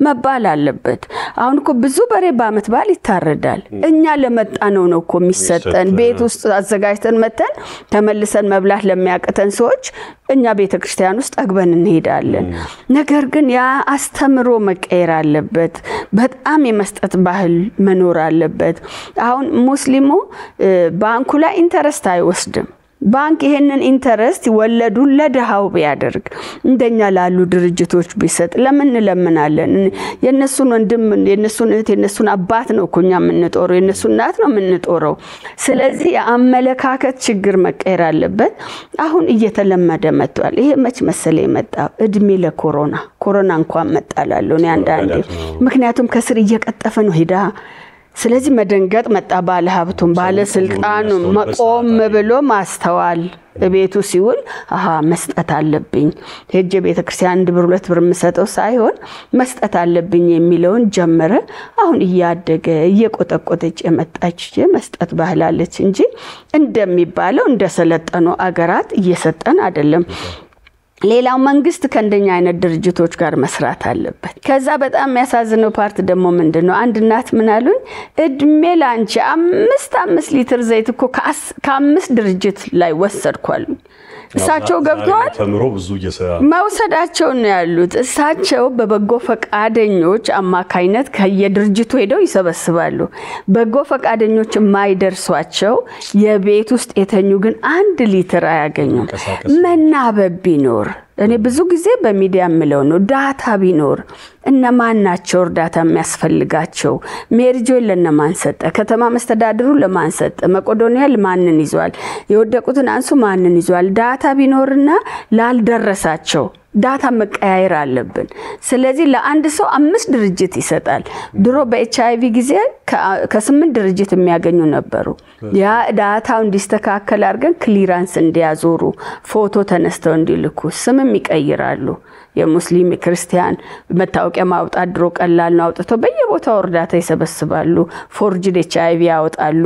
መባል አለበት። አሁን እኮ ብዙ በሬ በአመት በዓል ይታረዳል። እኛ ለመጣ ነው እኮ የሚሰጠን ቤት ውስጥ አዘጋጅተን መተን ተመልሰን መብላት ለሚያቀተን ሰዎች እኛ ቤተክርስቲያን ውስጥ አግበን እንሄዳለን። ነገር ግን ያ አስተምሮ መቀየር አለበት። በጣም የመስጠት ባህል መኖር አለበት። አሁን ሙስሊሙ ባንኩ ላይ ኢንተረስት አይወስድም። ባንክ ይሄንን ኢንተረስት ወለዱን ለደሃው ቢያደርግ እንደኛ ላሉ ድርጅቶች ቢሰጥ ለምን ለምናለን? የነሱን ወንድም የነሱን እህት የነሱን አባት ነው እኮኛ የምንጦረው፣ የነሱን እናት ነው የምንጦረው። ስለዚህ የአመለካከት ችግር መቀየር አለበት። አሁን እየተለመደ መጥቷል። ይሄ መች መሰለ የመጣ እድሜ ለኮሮና እንኳን መጣላለሁ እኔ አንዳንዴ። ምክንያቱም ከስር እየቀጠፈ ነው ሄዳ። ስለዚህ መደንገጥ መጣ። ባለ ሀብቱም ባለ ስልጣኑ መቆም ብሎ ማስተዋል ቤቱ ሲውል መስጠት አለብኝ ሄጄ ቤተክርስቲያን 1 ብር 2 ብር መስጠው ሳይሆን መስጠት አለብኝ የሚለውን ጀመረ። አሁን እያደገ እየቆጠቆጠች የመጣች መስጠት ባህላለች እንጂ እንደሚባለው እንደሰለጠኑ አገራት እየሰጠን አይደለም። ሌላው መንግስት ከእንደኛ አይነት ድርጅቶች ጋር መስራት አለበት። ከዛ በጣም የሚያሳዝነው ፓርት ደግሞ ምንድነው? አንድ እናት ምን አሉኝ፣ እድሜ ላንቺ 5 ሊትር ዘይት እኮ ከ5 ድርጅት ላይ ወሰድኳሉ። እሳቸው ገብተዋል ተምሮ ብዙ መውሰዳቸው ነው ያሉት። እሳቸው በበጎ ፈቃደኞች አማካይነት ከየድርጅቱ ሄደው ይሰበስባሉ። በጎ ፈቃደኞች የማይደርሷቸው የቤት ውስጥ የተኙ ግን 1 ሊትር አያገኙም። መናበብ ቢኖር እኔ ብዙ ጊዜ በሚዲያ ምለው ነው ዳታ ቢኖር እነማን ናቸው እርዳታ የሚያስፈልጋቸው? ሜሪ ጆይ ለነማን ሰጠ? ከተማ መስተዳድሩ ለማን ሰጠ? መቄዶንያ ለማንን ይዟል? የወደቁትን አንሱ ማንን ይዟል? ዳታ ቢኖርና ላልደረሳቸው ዳታ መቀያየር አለብን። ስለዚህ ለአንድ ሰው 5 ድርጅት ይሰጣል። ድሮ በኤችአይቪ ጊዜ ከ8 ድርጅት የሚያገኙ ነበሩ። ያ ዳታው እንዲስተካከል አድርገን ክሊራንስ እንዲያዞሩ ፎቶ ተነስተው እንዲልኩ ስምም ይቀይራሉ። የሙስሊም ክርስቲያን መታወቂያ ማውጣት ድሮ ቀላል ነው። አውጥተው በየቦታው እርዳታ ይሰበስባሉ። ፎርጅድ ኤችአይቪ ያወጣሉ።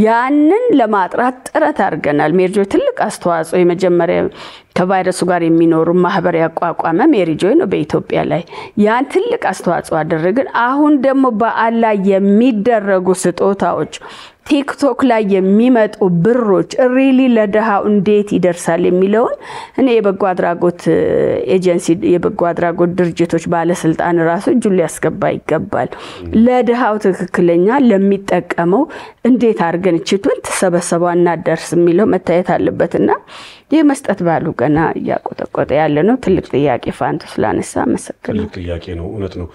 ያንን ለማጥራት ጥረት አድርገናል። ሜሪጆይ ትልቅ አስተዋጽኦ የመጀመሪያ ከቫይረሱ ጋር የሚኖሩ ማህበር ያቋቋመ ሜሪጆይ ነው በኢትዮጵያ ላይ። ያን ትልቅ አስተዋጽኦ አደረግን። አሁን ደግሞ በዓል ላይ የሚደረጉ ስጦታዎች ቲክቶክ ላይ የሚመጡ ብሮች ሪሊ ለደሃው እንዴት ይደርሳል የሚለውን እኔ የበጎ አድራጎት ኤጀንሲ የበጎ አድራጎት ድርጅቶች ባለስልጣን ራሱ እጁን ሊያስገባ ይገባል። ለደሃው ትክክለኛ ለሚጠቀመው እንዴት አድርገን እቺቱን ተሰበሰበውና ደርስ የሚለው መታየት አለበትና የመስጠት ባሉ ገና ያቆጠቆጠ ያለ ነው። ትልቅ ጥያቄ ፋንቱ ስላነሳ መሰከለ ትልቅ ጥያቄ ነው። እውነት ነው።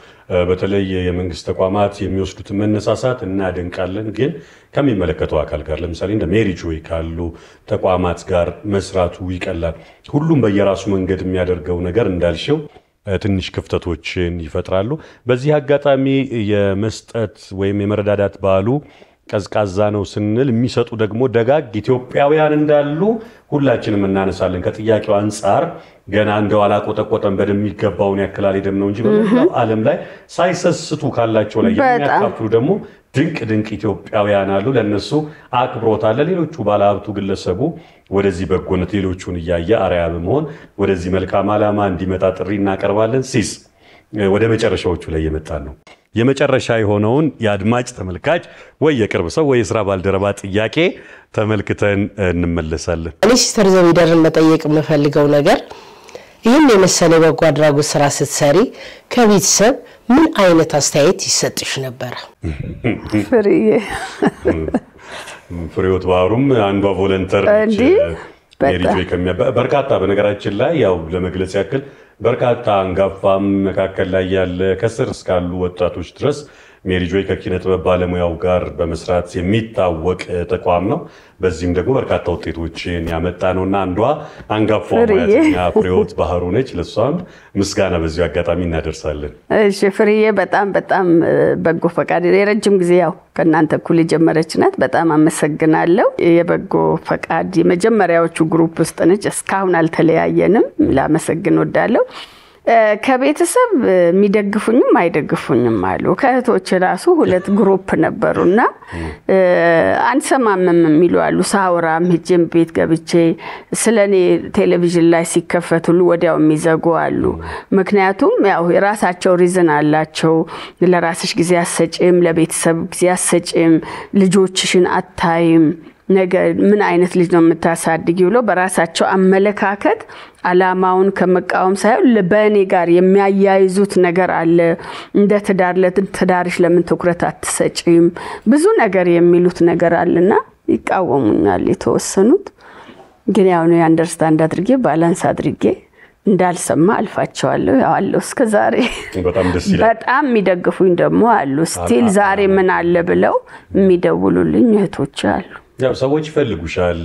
በተለይ የመንግስት ተቋማት የሚወስዱት መነሳሳት እናደንቃለን። ግን ከሚመለከተው አካል ጋር ለምሳሌ እንደ ሜሪጆይ ካሉ ተቋማት ጋር መስራቱ ይቀላል። ሁሉም በየራሱ መንገድ የሚያደርገው ነገር እንዳልሽው ትንሽ ክፍተቶችን ይፈጥራሉ። በዚህ አጋጣሚ የመስጠት ወይም የመረዳዳት ባሉ ቀዝቃዛ ነው ስንል የሚሰጡ ደግሞ ደጋግ ኢትዮጵያውያን እንዳሉ ሁላችንም እናነሳለን። ከጥያቄው አንፃር ገና እንደው አላቆጠቆጠን በደሚገባውን ያክላል ሄደም ነው እንጂ በመላው ዓለም ላይ ሳይሰስቱ ካላቸው ላይ የሚያካፍሉ ደግሞ ድንቅ ኢትዮጵያውያን አሉ። ለነሱ አክብሮት አለ። ሌሎቹ ባለሀብቱ ግለሰቡ ወደዚህ በጎነት ሌሎቹን እያየ አርአያ በመሆን ወደዚህ መልካም ዓላማ እንዲመጣ ጥሪ እናቀርባለን። ሲስ ወደ መጨረሻዎቹ ላይ የመጣን ነው። የመጨረሻ የሆነውን የአድማጭ ተመልካች ወይ የቅርብ ሰው ወይ የሥራ ባልደረባ ጥያቄ ተመልክተን እንመለሳለን። እኔ ሲስተር ዘቢደርን መጠየቅ የምፈልገው ነገር ይህን የመሰለ በጎ አድራጎት ስራ ስትሰሪ ከቤተሰብ ምን አይነት አስተያየት ይሰጥሽ ነበር? ፍሬዎት ባህሩም አንዷ ቮለንተር ነች። ሜሪጆይ በርካታ በነገራችን ላይ ያው ለመግለጽ ያክል በርካታ አንጋፋም መካከል ላይ ያለ ከስር እስካሉ ወጣቶች ድረስ ሜሪጆይ ከኪነ ጥበብ ባለሙያው ጋር በመስራት የሚታወቅ ተቋም ነው። በዚህም ደግሞ በርካታ ውጤቶችን ያመጣ ነውና አንዷ አንጋፋው ሙያተኛ ፍሬዎት ባህሩ ነች። ለሷም ምስጋና በዚሁ አጋጣሚ እናደርሳለን። እሺ ፍሬዬ በጣም በጎ ፈቃድ የረጅም ጊዜ ያው ከናንተ እኩል የጀመረች ናት። በጣም አመሰግናለሁ። የበጎ ፈቃድ የመጀመሪያዎቹ ግሩፕ ውስጥ ነች። እስካሁን አልተለያየንም። ላመሰግን ወዳለሁ። ከቤተሰብ የሚደግፉኝም አይደግፉኝም አሉ። ከእህቶች ራሱ 2 ግሩፕ ነበሩና አንሰማምም የሚሉ አሉ። ሳውራም ሄጄም ቤት ገብቼ ስለኔ ቴሌቪዥን ላይ ሲከፈቱሉ ወዲያው የሚዘጉ አሉ። ምክንያቱም ያው የራሳቸው ሪዝን አላቸው። ለራስሽ ጊዜ አሰጪም፣ ለቤተሰብ ጊዜ አሰጪም፣ ልጆችሽን አታይም፣ ነገ ምን አይነት ልጅ ነው የምታሳድጊው ብሎ በራሳቸው አመለካከት አላማውን ከመቃወም ሳይሆን በእኔ ጋር የሚያያይዙት ነገር አለ። እንደ ትዳርሽ ለምን ትኩረት አትሰጪም ብዙ ነገር የሚሉት ነገር አለና ይቃወሙኛል የተወሰኑት። ግን ያው ነው አንደርስታንድ አድርጌ ባላንስ አድርጌ እንዳልሰማ አልፋቸዋለሁ። ያው አለው እስከዛሬ በጣም ደስ ይላል። በጣም የሚደግፉኝ ደግሞ አሉ። ስቲል ዛሬ ምን አለ ብለው የሚደውሉልኝ እህቶች አሉ። ያው ሰዎች ይፈልጉሻል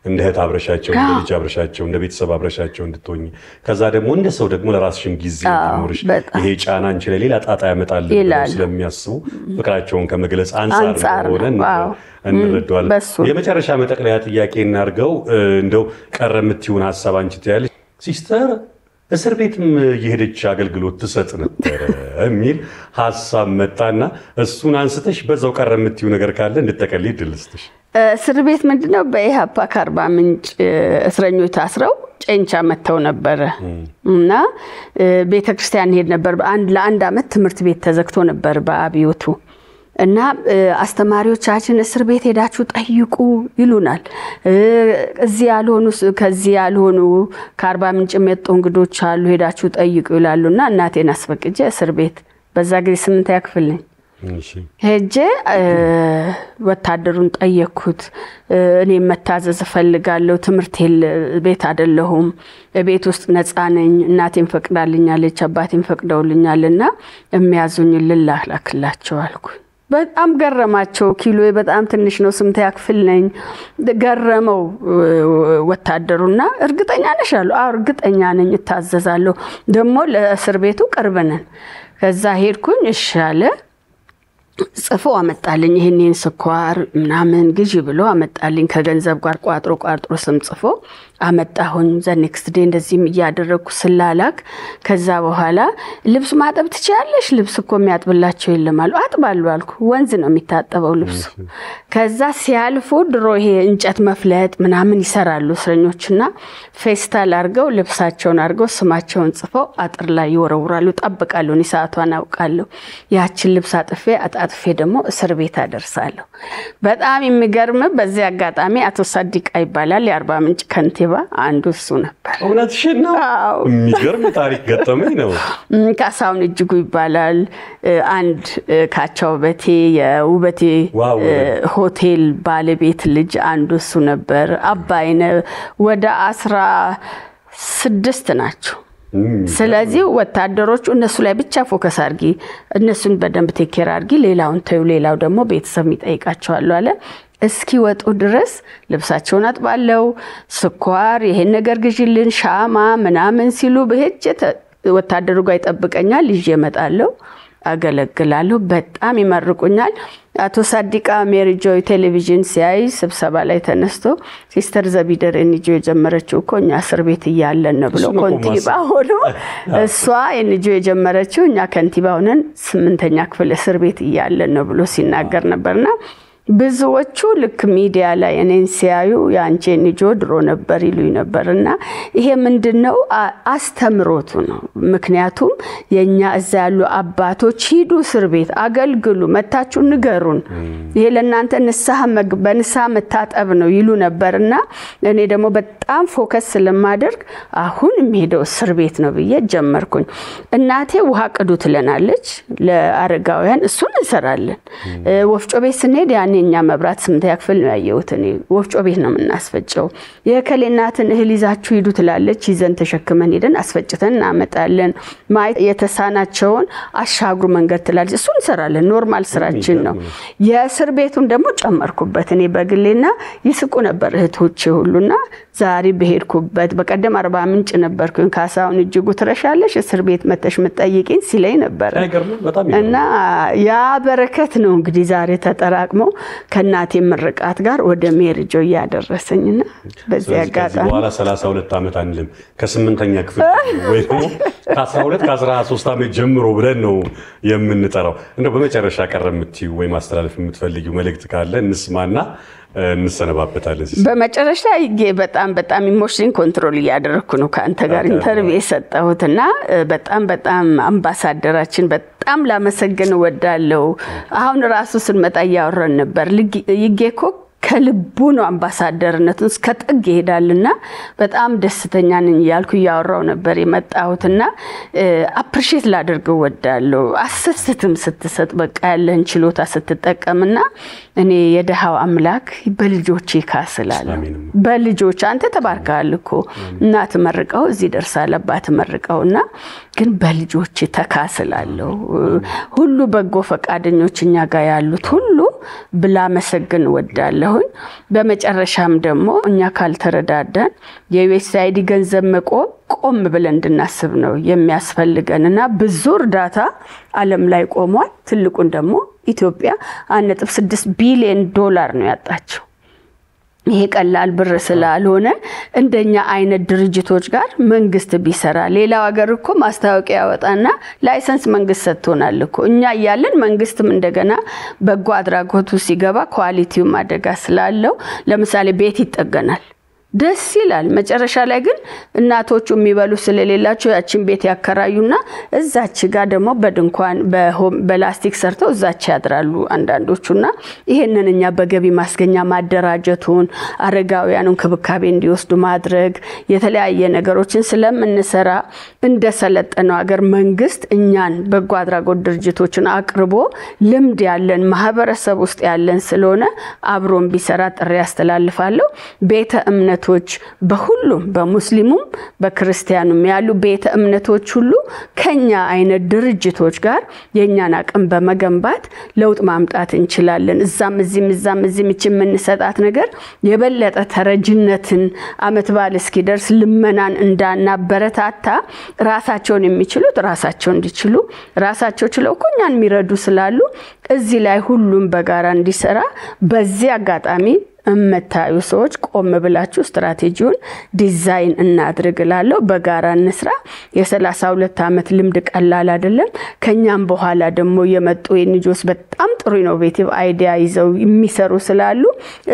እንደ እህት አብረሻቸው፣ እንደ ልጅ አብረሻቸው፣ እንደ ቤተሰብ አብረሻቸው እንድትሆኚ ከዛ ደግሞ እንደ ሰው ደግሞ ለራስሽም ጊዜ እንዲኖርሽ ይሄ ጫና አንቺ ላይ ሌላ ጣጣ ያመጣል ብለው ስለሚያስቡ ፍቅራቸውን ከመግለጽ አንፃር ሆነ እንረዳዋለን። የመጨረሻ መጠቅለያ ጥያቄ እናርገው። እንደው ቀረ የምትይውን ሐሳብ አንቺ ትያለሽ። ሲስተር እስር ቤትም የሄደች አገልግሎት ትሰጥ ነበር የሚል ሐሳብ መጣና እሱን አንስተሽ በዛው ቀረ የምትይው ነገር ካለ እንድትጠቀልይ ድልስትሽ። እስር ቤት ምንድነው በኢሃፓ ከአርባ ምንጭ እስረኞች ታስረው ጨንቻ መተው ነበር እና ቤተክርስቲያን ሄድ ነበር። ለአንድ አመት ትምህርት ቤት ተዘግቶ ነበር በአብዮቱ እና አስተማሪዎቻችን እስር ቤት ሄዳችሁ ጠይቁ ይሉናል። እዚህ ያልሆኑ ከዚህ ያልሆኑ ከአርባ ምንጭ የመጡ እንግዶች አሉ ሄዳችሁ ጠይቁ ይላሉና እናቴን አስፈቅጄ እስር ቤት በዛ ጊዜ 8 ያክፍል ነኝ ሄጄ ወታደሩን ጠየቅኩት። እኔ መታዘዝ ፈልጋለሁ፣ ትምህርት ቤት አይደለሁም፣ ቤት ውስጥ ነፃ ነኝ፣ እናቴን ፈቅዳልኛለች፣ አባቴን ፈቅደውልኛልና የሚያዙኝ ልላክላቸው አልኩ። በጣም ገረማቸው። ኪሎ በጣም ትንሽ ነው፣ ስምንተኛ ክፍል ነኝ። ገረመው ወታደሩና እርግጠኛ ነሽ አሉ። አዎ እርግጠኛ ነኝ፣ እታዘዛለሁ፣ ደግሞ ለእስር ቤቱ ቅርብ ነን። ከዛ ሄድኩኝ። እሺ አለ። ጽፎ አመጣልኝ። ይሄንን ስኳር ምናምን ግዢ ብሎ አመጣልኝ። ከገንዘብ ጋር ቋጥሮ ስም ጽፎ አመጣሁኝ። ዘ ኔክስት ዴይ እንደዚህም እያደረኩ ስላላክ ከዛ በኋላ ልብስ ማጠብ ትችያለሽ? ልብስ እኮ የሚያጥብላቸው የለም አሉ። አጥባለሁ አልኩ። ወንዝ ነው የሚታጠበው ልብሱ። ከዛ ሲያልፉ ድሮ ይሄ እንጨት መፍለጥ ምናምን ይሰራሉ እስረኞችና ፌስታል አድርገው ልብሳቸውን አድርገው ስማቸውን ጽፈው አጥር ላይ ይወረውራሉ። ጠብቃለሁ፣ እኔ ሰዓቷን አውቃለሁ። ያችን ልብስ አጣጥፌ ደግሞ እስር ቤት አደርሳለሁ። በጣም የሚገርም በዚህ አጋጣሚ አቶ ሳዲቃ ይባላል የአርባ ምንጭ ከንቲባ አንዱ እሱ ነበር። እውነትሽን ነው? የሚገርም ታሪክ ገጠመኝ ነው። ካሳሁን እጅጉ ይባላል። አንድ ካቻው በቴ የውበቴ ሆቴል ባለቤት ልጅ አንዱ እሱ ነበር። አባይነ ወደ 16 ናቸው። ስለዚህ ወታደሮቹ እነሱ ላይ ብቻ ፎከስ አድርጊ፣ እነሱን በደንብ ቴኬር አድርጊ፣ ሌላውን ተዩ፣ ሌላው ደግሞ ቤተሰብ ይጠይቃቸዋል አለ። እስኪ ወጡ ድረስ ልብሳቸውን አጥባለው፣ ስኳር ይሄን ነገር ግዢልን፣ ሻማ ምናምን ሲሉ በሄጅ ወታደሩ ጋር ይጠብቀኛል፣ ይዤ እመጣለሁ፣ አገለግላለሁ። በጣም ይመርቁኛል። አቶ ሳዲቃ ሜሪ ጆይ ቴሌቪዥን ሲያይ ስብሰባ ላይ ተነስቶ ሲስተር ዘቢደር ኤንጂኦ የጀመረችው እኮ እኛ እስር ቤት እያለን ነው ብሎ ኮንቲባ ሆኖ እሷ ኤንጂኦ የጀመረችው እኛ ከንቲባ ሆነን 8ኛ ክፍል እስር ቤት እያለን ነው ብሎ ሲናገር ነበርና ብዙዎቹ ልክ ሚዲያ ላይ እኔን ሲያዩ ያንቺ ኤንጂኦ ድሮ ነበር ይሉኝ ነበርና ይሄ ምንድነው አስተምሮቱ ነው። ምክንያቱም የኛ እዛ ያሉ አባቶች ሂዱ እስር ቤት አገልግሉ፣ መታችሁ ንገሩን፣ ይሄ ለእናንተ በንስሐ መታጠብ ነው ይሉ ነበርና እኔ ደግሞ በጣም ፎከስ ስለማደርግ አሁን የሚሄደው እስር ቤት ነው ብዬ ጀመርኩኝ። እናቴ ውሃ ቅዱ ትለናለች ለአረጋውያን፣ እሱን እንሰራለን። ወፍጮ ቤት ስንሄድ ያኔ እኛ መብራት 8ኛ ክፍል ነው ያየሁት። እኔ ወፍጮ ቤት ነው የምናስፈጨው። የከሌናትን እህል ይዛችሁ ሂዱ ትላለች፣ ይዘን ተሸክመን ሄደን አስፈጭተን እናመጣለን። ማይ የተሳናቸውን አሻግሩ መንገድ ትላለች፣ እሱን እንሰራለን። ኖርማል ስራችን ነው። የእስር ቤቱን ደግሞ ጨመርኩበት እኔ በግሌና ይስቁ ነበር እህቶቼ ሁሉና ዛሬ በሄድኩበት በቀደም 40 ምንጭ ነበርኩኝ። ካሳሁን እጅጉ ትረሻለሽ እስር ቤት መተሽ መጠይቂን ሲለኝ ነበር እና ያ በረከት ነው እንግዲህ ዛሬ ተጠራቅሞ ከናቴ ምርቃት ጋር ወደ ሜሪ ጆይ ያደረሰኝና በዚህ አጋጣሚ በኋላ 32 ዓመት አንልም ከ8ኛ ክፍል ወይ ደግሞ ከ12 ከ13 ዓመት ጀምሮ ብለን ነው የምንጠራው። እንደው በመጨረሻ ቀረምትዩ ወይ ማስተላለፍ የምትፈልጊው መልእክት ካለ እንስማና እንሰነባበታለን። በመጨረሻ ይጌ በጣም ኢሞሽን ኮንትሮል ያደረኩ ነው ካንተ ጋር ኢንተርቪው የሰጠሁትና በጣም አምባሳደራችን በጣም ላመሰግን ወዳለው። አሁን ራሱ ስንመጣ ያወራን ነበር ይጌኮ ከልቡ ነው አምባሳደርነቱን እስከ ጥግ ይሄዳልና በጣም ደስተኛ ነኝ ያልኩ ያወራው ነበር የመጣሁትና አፕሪሺየት ላደርገው ወዳለው። አሰስትም ስትሰጥ በቃ ያለን ችሎታ ስትጠቀምና እኔ የደሃው አምላክ በልጆቼ ካስላለ በልጆች አንተ ተባርካል እኮ እናት መርቀው እዚህ ደርሳለ አባት መርቀውና ግን በልጆቼ ተካስላለሁ። ሁሉ በጎ ፈቃደኞችኛ ጋር ያሉት ሁሉ ብላ መሰግን ወዳለሁ። በመጨረሻም ደግሞ እኛ ካልተረዳዳን የዩኤስአይዲ ገንዘብ ቆም ብለን እንድናስብ ነው የሚያስፈልገንና ብዙ እርዳታ ዓለም ላይ ቆሟል። ትልቁን ደግሞ ኢትዮጵያ 1.6 ቢሊዮን ዶላር ነው ያጣችው። ይሄ ቀላል ብር ስላልሆነ እንደኛ አይነት ድርጅቶች ጋር መንግስት ቢሰራ ሌላው ሀገር እኮ ማስታወቂያ ያወጣና ላይሰንስ መንግስት ሰጥቶናል እኮ እኛ ያያለን። መንግስትም እንደገና በጎ አድራጎቱ ሲገባ ኳሊቲው ማደጋ ስላለው ለምሳሌ ቤት ይጠገናል፣ ደስ ይላል። መጨረሻ ላይ ግን እናቶቹ የሚበሉ ስለሌላቸው ያችን ቤት ያከራዩና እዛች ጋር ደግሞ በድንኳን በላስቲክ ሰርተው እዛች ያድራሉ አንዳንዶቹና ይሄንን እኛ በገቢ ማስገኛ ማደራጀቱን አረጋውያኑን ክብካቤ እንዲወስዱ ማድረግ የተለያየ ነገሮችን ስለምንሰራ እንደሰለጠነው ሀገር መንግስት እኛን በጎ አድራጎት ድርጅቶችን አቅርቦ ልምድ ያለን ማህበረሰብ ውስጥ ያለን ስለሆነ አብሮን ቢሰራ ጥሪ ያስተላልፋለሁ። ቤተ እምነት እምነቶች በሁሉም በሙስሊሙም በክርስቲያኑም ያሉ ቤተ እምነቶች ሁሉ ከኛ አይነት ድርጅቶች ጋር የኛን አቅም በመገንባት ለውጥ ማምጣት እንችላለን። እዛም እዚህም የምንሰጣት ነገር የበለጠ ተረጅነትን አመት በዓል እስኪደርስ ልመናን እንዳናበረታታ ራሳቸውን የሚችሉት ራሳቸው እንዲችሉ ራሳቸው ችለው እኛን የሚረዱ ስላሉ እዚህ ላይ ሁሉም በጋራ እንዲሰራ በዚህ አጋጣሚ እመታዩ ሰዎች ቆም ብላችሁ ስትራቴጂውን ዲዛይን እናድርግላለሁ። በጋራ እንስራ። የ32 አመት ልምድ ቀላል አይደለም። ከኛም በኋላ ደግሞ የመጡ የንጆስ በጣም ጥሩ ኢኖቬቲቭ አይዲያ ይዘው የሚሰሩ ስላሉ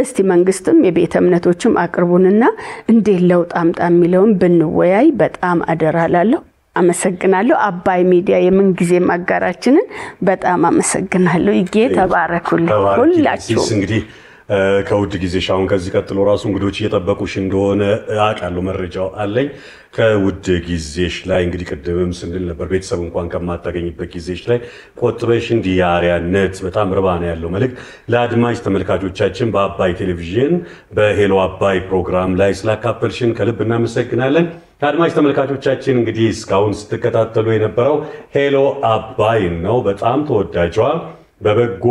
እስቲ መንግስትም የቤተ እምነቶችም አቅርቡንና እንዴት ለውጥ አምጣ የሚለውን ብንወያይ በጣም አደራላለሁ። አመሰግናለሁ። አባይ ሚዲያ የምን ጊዜ ማጋራችንን በጣም አመሰግናለሁ። ይጌ ተባረኩልኝ ሁላችሁ። እንግዲህ ከውድ ጊዜሽ አሁን ከዚህ ቀጥሎ ራሱ እንግዶች እየጠበቁሽ እንደሆነ አውቃለሁ፣ መረጃው አለኝ። ከውድ ጊዜሽ ላይ እንግዲህ ቅድምም ስንል ነበር ቤተሰብ እንኳን ከማታገኝበት ጊዜሽ ላይ ቆጥበሽ እንዲህ የአርአያነት በጣም ርባና ያለው መልእክት ለአድማጭ ተመልካቾቻችን በአባይ ቴሌቪዥን በሄሎ አባይ ፕሮግራም ላይ ስላካፈልሽን ከልብ እናመሰግናለን። አድማጭ ተመልካቾቻችን እንግዲህ እስካሁን ስትከታተሉ የነበረው ሄሎ አባይ ነው። በጣም ተወዳጇ በበጎ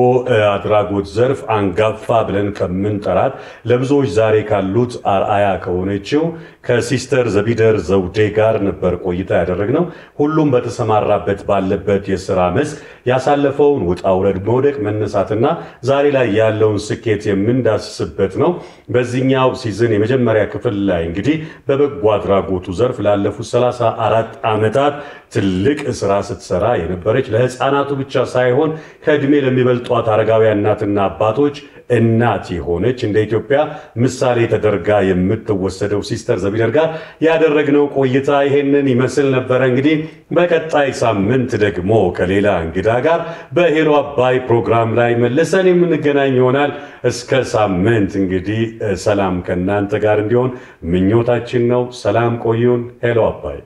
አድራጎት ዘርፍ አንጋፋ ብለን ከምንጠራት ለብዙዎች ዛሬ ካሉት አርአያ ከሆነችው ከሲስተር ዘቢደር ዘውዴ ጋር ነበር ቆይታ ያደረግነው። ሁሉም በተሰማራበት ባለበት የሥራ መስክ ያሳለፈውን ውጣ ውረድ፣ መውደቅ፣ መነሳትና ዛሬ ላይ ያለውን ስኬት የምንዳስስበት ነው። በዚህኛው ሲዝን የመጀመሪያ ክፍል ላይ እንግዲህ በበጎ አድራጎቱ ዘርፍ ላለፉት 34 ዓመታት ትልቅ ስራ ስትሰራ የነበረች ለህፃናቱ ብቻ ሳይሆን ከእድሜ ለሚበልጧት አረጋውያን እናትና አባቶች እናት የሆነች እንደ ኢትዮጵያ ምሳሌ ተደርጋ የምትወሰደው ሲስተር ዘቢደር ጋር ያደረግነው ቆይታ ይሄንን ይመስል ነበር። እንግዲህ በቀጣይ ሳምንት ደግሞ ከሌላ እንግዳ ጋር በሄሎ አባይ ፕሮግራም ላይ መልሰን የምንገናኝ ይሆናል። እስከ ሳምንት እንግዲህ ሰላም ከእናንተ ጋር እንዲሆን ምኞታችን ነው። ሰላም ቆዩን። ሄሎ አባይ